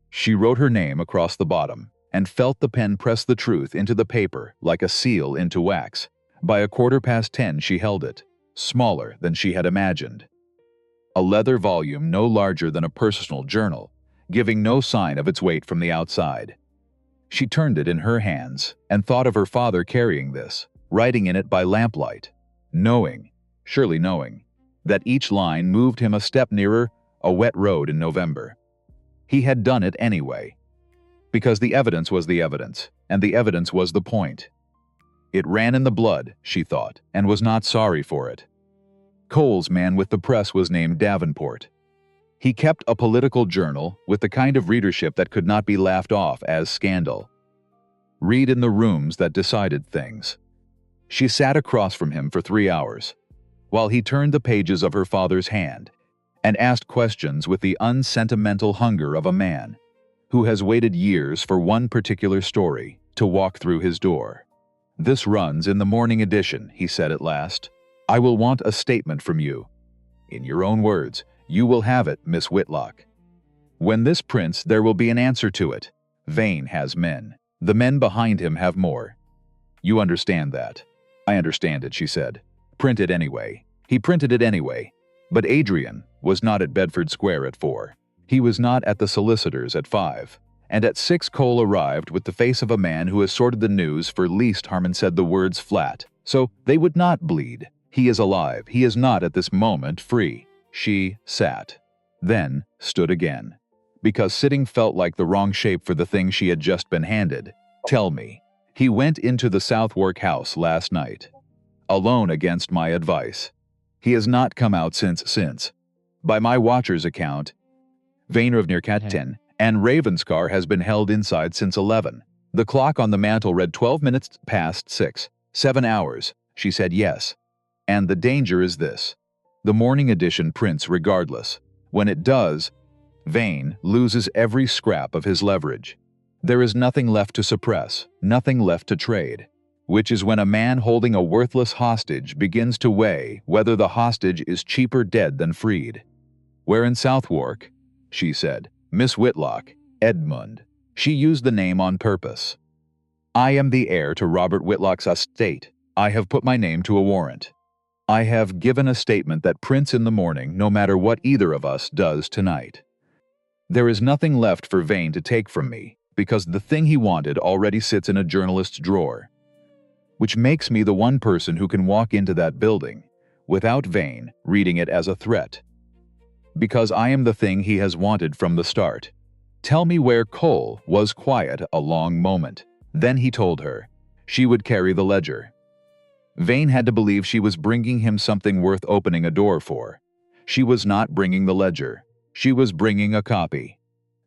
A: She wrote her name across the bottom, and felt the pen press the truth into the paper like a seal into wax. By 10:15 she held it, smaller than she had imagined. A leather volume no larger than a personal journal, giving no sign of its weight from the outside. She turned it in her hands and thought of her father carrying this, writing in it by lamplight, knowing, surely knowing, that each line moved him a step nearer a wet road in November. He had done it anyway, because the evidence was the evidence, and the evidence was the point. It ran in the blood, she thought, and was not sorry for it. Cole's man with the press was named Davenport. He kept a political journal with the kind of readership that could not be laughed off as scandal. Read in the rooms that decided things. She sat across from him for 3 hours, while he turned the pages of her father's hand and asked questions with the unsentimental hunger of a man who has waited years for one particular story to walk through his door. "This runs in the morning edition," he said at last. "I will want a statement from you. In your own words, you will have it, Miss Whitlock. When this prints, there will be an answer to it. Vane has men. The men behind him have more. You understand that?" "I understand it," she said. "Print it anyway." He printed it anyway. But Adrian was not at Bedford Square at 4. He was not at the solicitor's at 5. And at 6 Cole arrived with the face of a man who has sorted the news for least Harmon said the words flat, so they would not bleed. He is alive. He is not at this moment free. She sat, then stood again, because sitting felt like the wrong shape for the thing she had just been handed. "Tell me." "He went into the Southwark house last night, alone against my advice. He has not come out since. By my watcher's account, Vane of near Catton, and Ravenscar has been held inside since 11. The clock on the mantel read 12 minutes past 6. 7 hours." She said yes. "And the danger is this. The morning edition prints regardless. When it does, Vane loses every scrap of his leverage. There is nothing left to suppress, nothing left to trade, which is when a man holding a worthless hostage begins to weigh whether the hostage is cheaper dead than freed. Where in Southwark?" she said. "Miss Whitlock, Edmund." She used the name on purpose. "I am the heir to Robert Whitlock's estate. I have put my name to a warrant. I have given a statement that prints in the morning no matter what either of us does tonight. There is nothing left for Vane to take from me, because the thing he wanted already sits in a journalist's drawer, which makes me the one person who can walk into that building, without Vane reading it as a threat. Because I am the thing he has wanted from the start. Tell me where Cole was quiet a long moment. Then he told her. She would carry the ledger. Vane had to believe she was bringing him something worth opening a door for. She was not bringing the ledger. She was bringing a copy.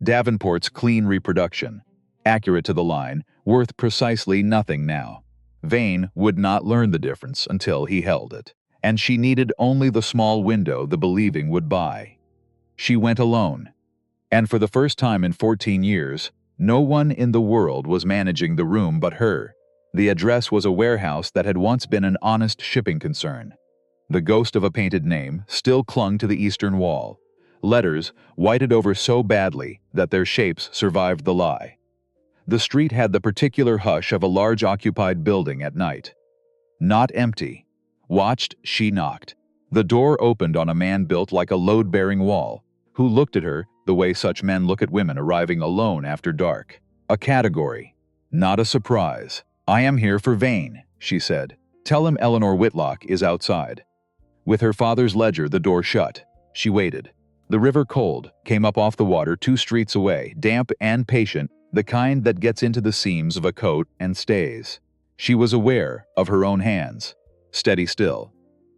A: Davenport's clean reproduction. Accurate to the line, worth precisely nothing now. Vane would not learn the difference until he held it. And she needed only the small window the believing would buy. She went alone. And for the first time in 14 years, no one in the world was managing the room but her. The address was a warehouse that had once been an honest shipping concern. The ghost of a painted name still clung to the eastern wall. Letters whited over so badly that their shapes survived the lie. The street had the particular hush of a large occupied building at night. Not empty. Watched, she knocked. The door opened on a man built like a load-bearing wall, who looked at her the way such men look at women arriving alone after dark. A category. Not a surprise. I am here for Vane, she said. Tell him Eleanor Whitlock is outside. With her father's ledger, the door shut. She waited. The river Cold came up off the water 2 streets away, damp and patient, the kind that gets into the seams of a coat and stays. She was aware of her own hands. Steady still.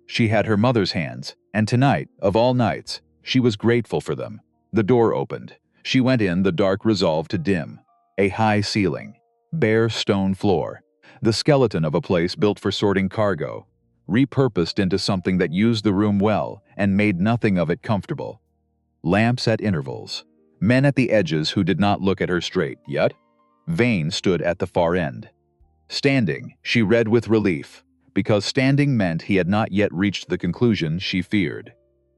A: She had her mother's hands, and tonight, of all nights, she was grateful for them. The door opened. She went in, the dark resolve to dim. A high ceiling. Bare stone floor. The skeleton of a place built for sorting cargo. Repurposed into something that used the room well and made nothing of it comfortable. Lamps at intervals. Men at the edges who did not look at her straight, yet Vane stood at the far end. Standing, she read with relief, because standing meant he had not yet reached the conclusion she feared.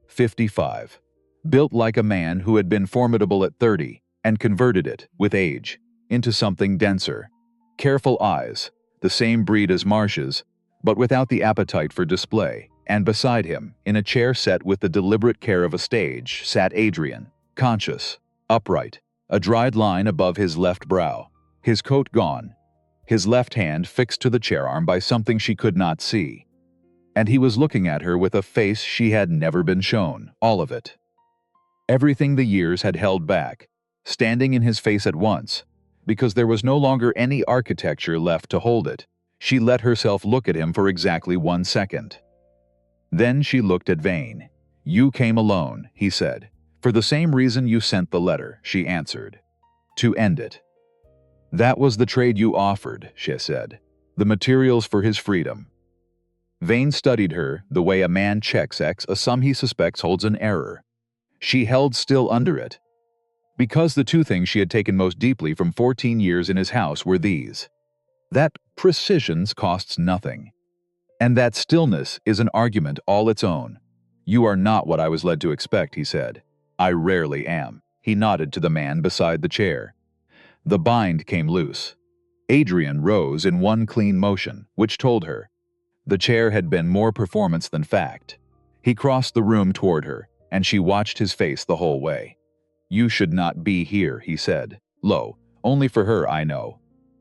A: 55. Built like a man who had been formidable at 30 and converted it, with age, into something denser. Careful eyes, the same breed as Marsh's, but without the appetite for display. And beside him, in a chair set with the deliberate care of a stage, sat Adrian, conscious, upright, a dried line above his left brow, his coat gone, his left hand fixed to the chair arm by something she could not see. And he was looking at her with a face she had never been shown, all of it. Everything the years had held back, standing in his face at once, because there was no longer any architecture left to hold it. She let herself look at him for exactly 1 second. Then she looked at Vane. You came alone, he said. For the same reason you sent the letter, she answered. To end it. That was the trade you offered, she said. The materials for his freedom. Vane studied her the way a man checks a sum he suspects holds an error. She held still under it. Because the 2 things she had taken most deeply from 14 years in his house were these. That precision costs nothing. And that stillness is an argument all its own. You are not what I was led to expect, he said. I rarely am. He nodded to the man beside the chair. The bind came loose. Adrian rose in one clean motion, which told her. The chair had been more performance than fact. He crossed the room toward her, and she watched his face the whole way. You should not be here, he said. Low, only for her, I know.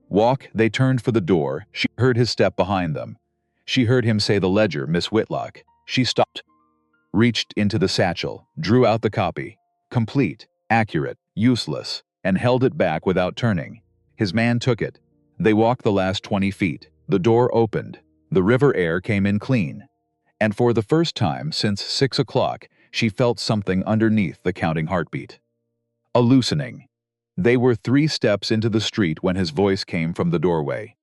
A: Walk, they turned for the door. She heard his step behind them. She heard him say the ledger, Miss Whitlock. She stopped, reached into the satchel, drew out the copy. Complete, accurate, useless, and held it back without turning. His man took it. They walked the last 20 feet. The door opened. The river air came in clean. And for the first time since 6 o'clock, she felt something underneath the counting heartbeat. A loosening. They were 3 steps into the street when his voice came from the doorway.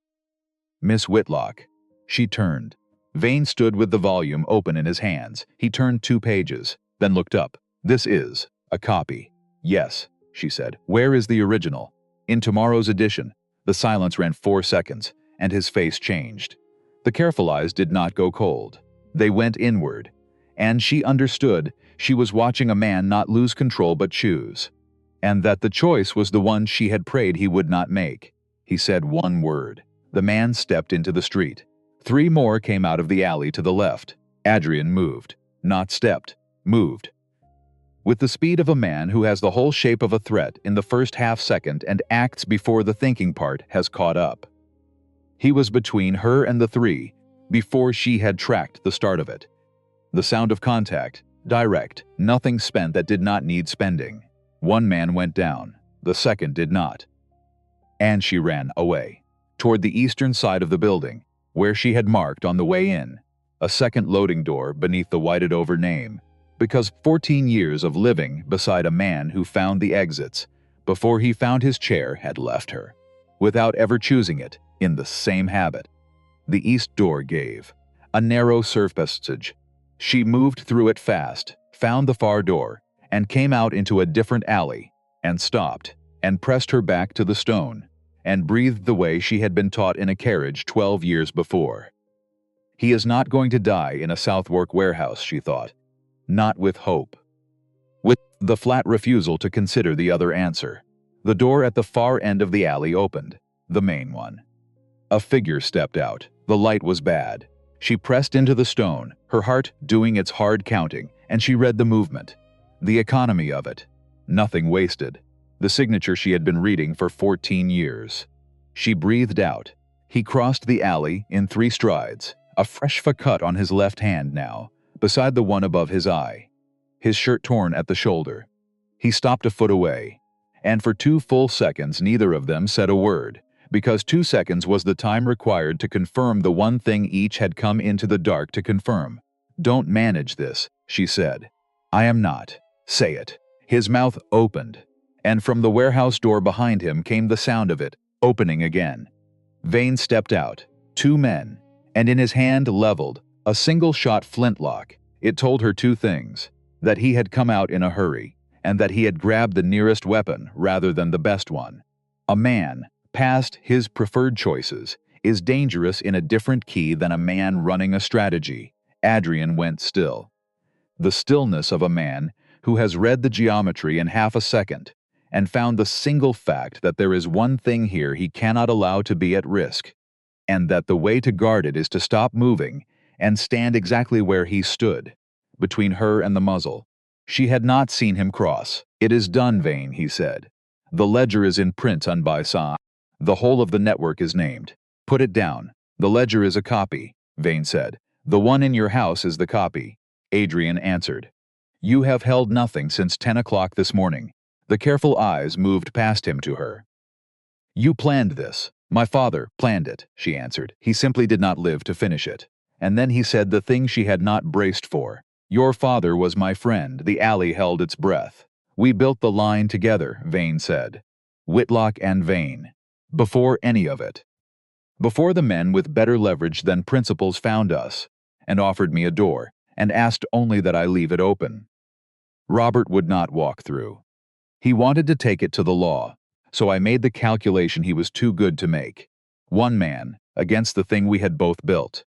A: Miss Whitlock. She turned. Vane stood with the volume open in his hands. He turned 2 pages, then looked up. This is a copy. Yes, she said. Where is the original? In tomorrow's edition. The silence ran 4 seconds, and his face changed. The careful eyes did not go cold. They went inward. And she understood she was watching a man not lose control but choose. And that the choice was the one she had prayed he would not make. He said 1 word. The man stepped into the street. 3 more came out of the alley to the left. Adrian moved. Not stepped. Moved. With the speed of a man who has the whole shape of a threat in the first half second and acts before the thinking part has caught up. He was between her and the 3, before she had tracked the start of it. The sound of contact, Direct, nothing spent that did not need spending. One man went down, the second did not. And she ran away, toward the eastern side of the building, where she had marked on the way in, a second loading door beneath the whited-over name, because 14 years of living beside a man who found the exits before he found his chair had left her, without ever choosing it, in the same habit. The east door gave, a narrow surface. She moved through it fast, found the far door, and came out into a different alley, and stopped, and pressed her back to the stone, and breathed the way she had been taught in a carriage 12 years before. He is not going to die in a Southwark warehouse, she thought. Not with hope. With the flat refusal to consider the other answer, the door at the far end of the alley opened, the main one. A figure stepped out. The light was bad. She pressed into the stone, her heart doing its hard counting, and she read the movement, the economy of it. Nothing wasted. The signature she had been reading for 14 years. She breathed out. He crossed the alley in 3 strides, a fresh cut on his left hand now, beside the one above his eye. His shirt torn at the shoulder. He stopped a foot away, and for 2 full seconds neither of them said a word, because 2 seconds was the time required to confirm the one thing each had come into the dark to confirm. "Don't manage this," she said. "I am not. Say it." His mouth opened, and from the warehouse door behind him came the sound of it, opening again. Vane stepped out, 2 men, and in his hand leveled, a single-shot flintlock. It told her 2 things, that he had come out in a hurry, and that he had grabbed the nearest weapon rather than the best one. A man, past his preferred choices, is dangerous in a different key than a man running a strategy. Adrian went still. The stillness of a man who has read the geometry in half a second and found the single fact that there is one thing here he cannot allow to be at risk, and that the way to guard it is to stop moving and stand exactly where he stood, between her and the muzzle. She had not seen him cross. "It is done, Vane," he said. "The ledger is in print on by side. The whole of the network is named. Put it down. The ledger is a copy," Vane said. "The one in your house is the copy," Adrian answered. "You have held nothing since 10 o'clock this morning." The careful eyes moved past him to her. "You planned this." "My father planned it," she answered. "He simply did not live to finish it." And then he said the thing she had not braced for. "Your father was my friend." The alley held its breath. "We built the line together," Vane said. "Whitlock and Vane. Before any of it. Before the men with better leverage than principals found us, and offered me a door, and asked only that I leave it open. Robert would not walk through. He wanted to take it to the law, so I made the calculation he was too good to make. One man, against the thing we had both built."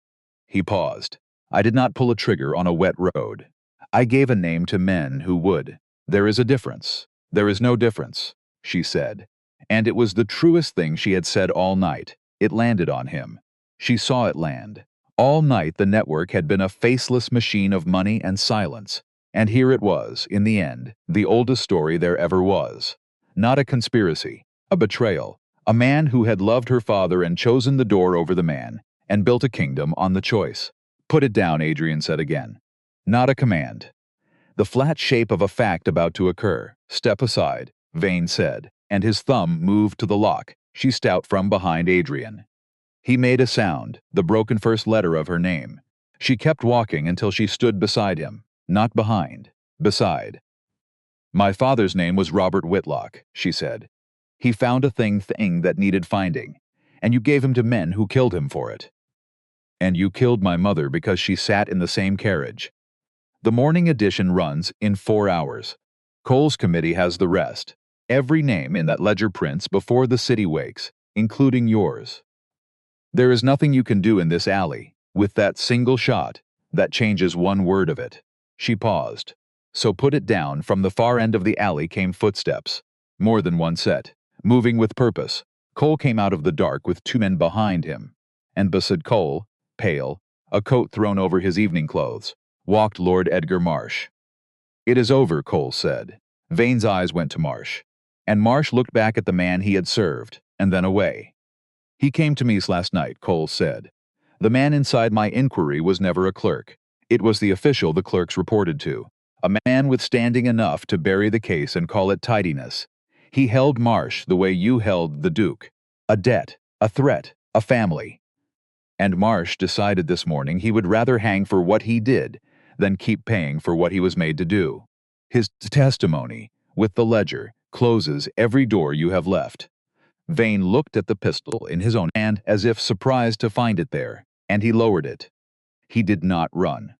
A: He paused. "I did not pull a trigger on a wet road. I gave a name to men who would. There is a difference." "There is no difference," she said. And it was the truest thing she had said all night. It landed on him. She saw it land. All night the network had been a faceless machine of money and silence. And here it was, in the end, the oldest story there ever was. Not a conspiracy, a betrayal. A man who had loved her father and chosen the door over the man, and built a kingdom on the choice. "Put it down," Adrian said again. Not a command. The flat shape of a fact about to occur. "Step aside," Vane said, and his thumb moved to the lock. She stepped out from behind Adrian. He made a sound, the broken first letter of her name. She kept walking until she stood beside him. Not behind. Beside. "My father's name was Robert Whitlock," she said. "He found a thing that needed finding, and you gave him to men who killed him for it. And you killed my mother because she sat in the same carriage. The morning edition runs in 4 hours. Cole's committee has the rest. Every name in that ledger prints before the city wakes, including yours. There is nothing you can do in this alley, with that single shot, that changes one word of it." She paused. "So put it down." From the far end of the alley came footsteps. More than one set, moving with purpose. Cole came out of the dark with 2 men behind him. And beside Cole, pale, a coat thrown over his evening clothes, walked Lord Edgar Marsh. "It is over," Cole said. Vane's eyes went to Marsh. And Marsh looked back at the man he had served, and then away. "He came to me last night," Cole said. "The man inside my inquiry was never a clerk. It was the official the clerks reported to. A man withstanding enough to bury the case and call it tidiness. He held Marsh the way you held the Duke. A debt, a threat, a family. And Marsh decided this morning he would rather hang for what he did than keep paying for what he was made to do. His testimony, with the ledger, closes every door you have left. Vane looked at the pistol in his own hand as if surprised to find it there, and he lowered it. He did not run.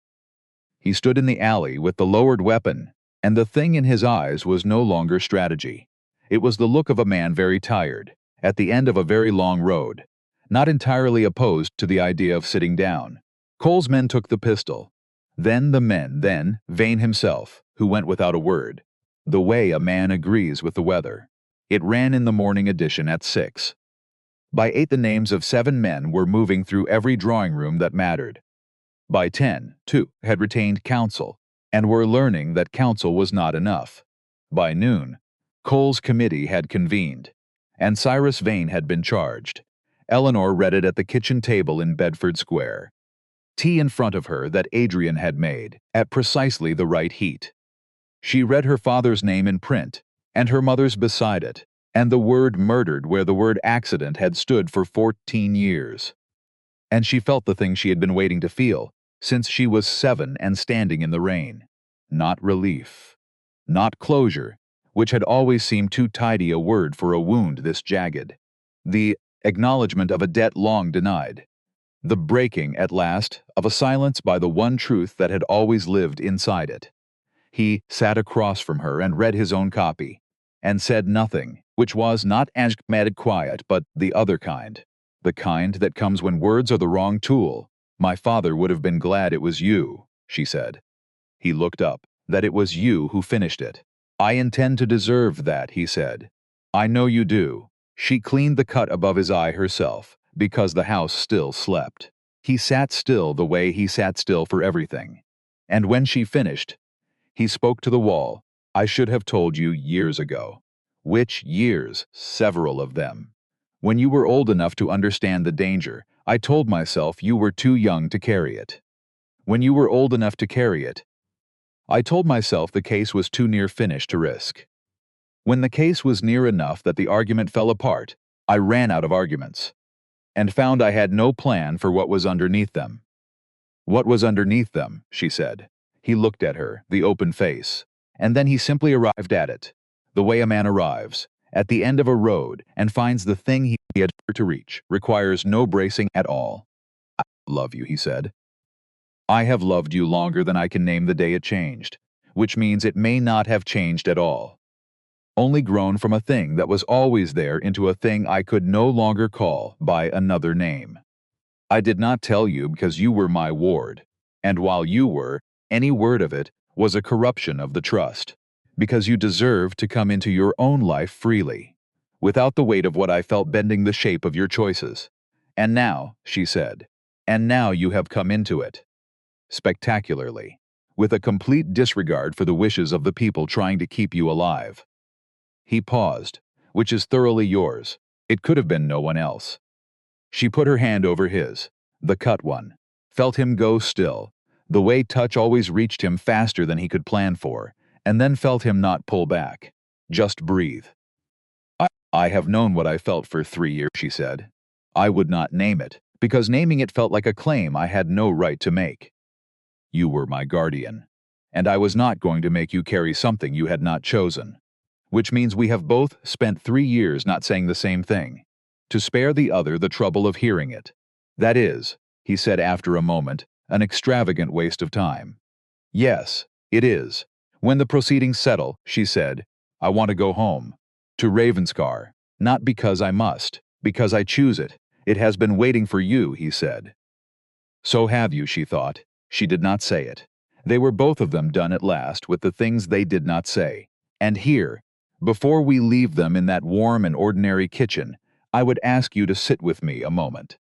A: He stood in the alley with the lowered weapon, and the thing in his eyes was no longer strategy. It was the look of a man very tired, at the end of a very long road, not entirely opposed to the idea of sitting down. Cole's men took the pistol. Then Vane himself, who went without a word. The way a man agrees with the weather. It ran in the morning edition at 6. By 8 the names of 7 men were moving through every drawing room that mattered. By 10, 2 had retained counsel, and were learning that counsel was not enough. By noon, Cole's committee had convened, and Cyrus Vane had been charged. Eleanor read it at the kitchen table in Bedford Square. Tea in front of her that Adrian had made, at precisely the right heat. She read her father's name in print, and her mother's beside it, and the word murdered where the word accident had stood for 14 years. And she felt the thing she had been waiting to feel, since she was 7 and standing in the rain. Not relief. Not closure, which had always seemed too tidy a word for a wound this jagged. The acknowledgement of a debt long denied. The breaking, at last, of a silence by the one truth that had always lived inside it. He sat across from her and read his own copy, and said nothing, which was not mad quiet, but the other kind. The kind that comes when words are the wrong tool. My father would have been glad it was you, she said. He looked up, that it was you who finished it. I intend to deserve that, he said. I know you do. She cleaned the cut above his eye herself, because the house still slept. He sat still the way he sat still for everything. And when she finished, he spoke to the wall. I should have told you years ago. Which years? Several of them. When you were old enough to understand the danger, I told myself you were too young to carry it. When you were old enough to carry it, I told myself the case was too near finished to risk. When the case was near enough that the argument fell apart, I ran out of arguments, and found I had no plan for what was underneath them. What was underneath them, she said. He looked at her, the open face, and then he simply arrived at it, the way a man arrives, at the end of a road, and finds the thing he had to reach requires no bracing at all. I love you, he said. I have loved you longer than I can name the day it changed, which means it may not have changed at all. Only grown from a thing that was always there into a thing I could no longer call by another name. I did not tell you because you were my ward, and while you were, any word of it was a corruption of the trust, because you deserved to come into your own life freely, without the weight of what I felt bending the shape of your choices. And now, she said, and now you have come into it. Spectacularly, with a complete disregard for the wishes of the people trying to keep you alive. He paused, which is thoroughly yours. It could have been no one else. She put her hand over his, the cut one, felt him go still, the way touch always reached him faster than he could plan for, and then felt him not pull back. Just breathe. I have known what I felt for 3 years, she said. I would not name it, because naming it felt like a claim I had no right to make. You were my guardian, and I was not going to make you carry something you had not chosen. Which means we have both spent 3 years not saying the same thing, to spare the other the trouble of hearing it. That is, he said after a moment, an extravagant waste of time. Yes, it is. When the proceedings settle, she said, I want to go home. To Ravenscar. Not because I must, because I choose it. It has been waiting for you, he said. So have you, she thought. She did not say it. They were both of them done at last with the things they did not say. And here, before we leave them in that warm and ordinary kitchen, I would ask you to sit with me a moment.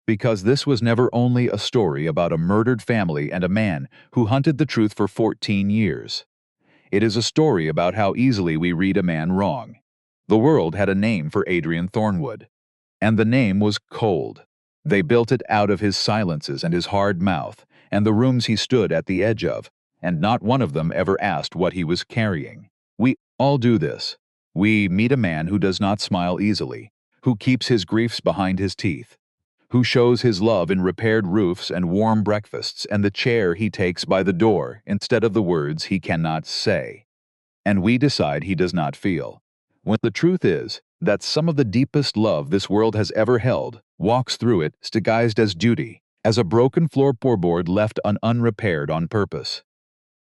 A: Because this was never only a story about a murdered family and a man who hunted the truth for 14 years. It is a story about how easily we read a man wrong. The world had a name for Adrian Thornwood, and the name was Cold. They built it out of his silences and his hard mouth, and the rooms he stood at the edge of, and not one of them ever asked what he was carrying. We all do this. We meet a man who does not smile easily, who keeps his griefs behind his teeth, who shows his love in repaired roofs and warm breakfasts and the chair he takes by the door instead of the words he cannot say. And we decide he does not feel. When the truth is that some of the deepest love this world has ever held walks through it disguised as duty, as a broken floorboard left unrepaired on purpose,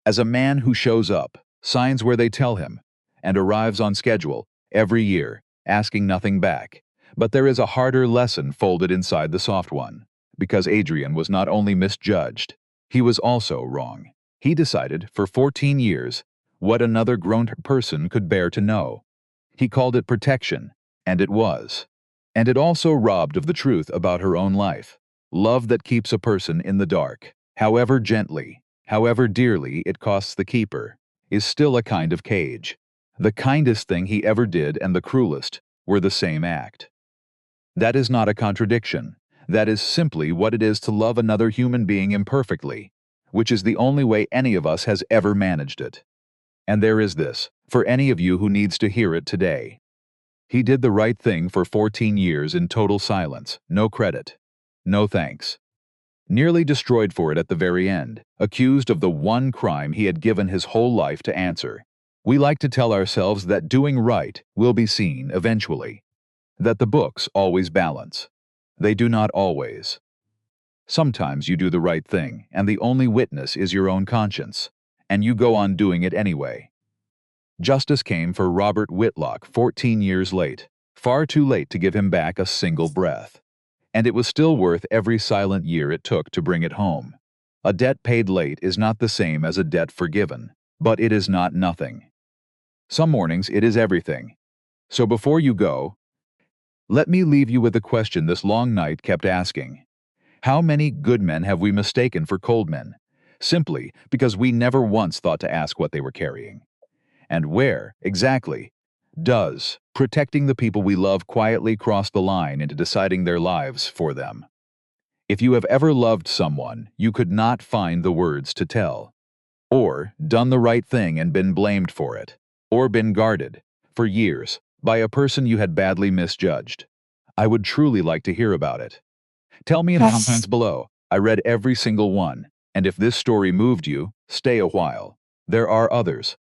A: as a man who shows up, signs where they tell him, and arrives on schedule every year, asking nothing back. But there is a harder lesson folded inside the soft one, because Adrian was not only misjudged, he was also wrong. He decided, for 14 years, what another grown person could bear to know. He called it protection, and it was. And it also robbed of the truth about her own life. Love that keeps a person in the dark, however gently, however dearly it costs the keeper, is still a kind of cage. The kindest thing he ever did and the cruelest were the same act. That is not a contradiction. That is simply what it is to love another human being imperfectly, which is the only way any of us has ever managed it. And there is this, for any of you who needs to hear it today. He did the right thing for 14 years in total silence, no credit, no thanks. Nearly destroyed for it at the very end, accused of the one crime he had given his whole life to answer. We like to tell ourselves that doing right will be seen eventually, that the books always balance. They do not always. Sometimes you do the right thing, and the only witness is your own conscience, and you go on doing it anyway. Justice came for Robert Whitlock 14 years late, far too late to give him back a single breath. And it was still worth every silent year it took to bring it home. A debt paid late is not the same as a debt forgiven, but it is not nothing. Some mornings it is everything. So before you go, let me leave you with a question this long night kept asking. How many good men have we mistaken for cold men, simply because we never once thought to ask what they were carrying? And where, exactly, does protecting the people we love quietly cross the line into deciding their lives for them? If you have ever loved someone you could not find the words to tell, or done the right thing and been blamed for it, or been guarded, for years, by a person you had badly misjudged, I would truly like to hear about it. Tell me in the comments below. I read every single one, and if this story moved you, stay a while. There are others.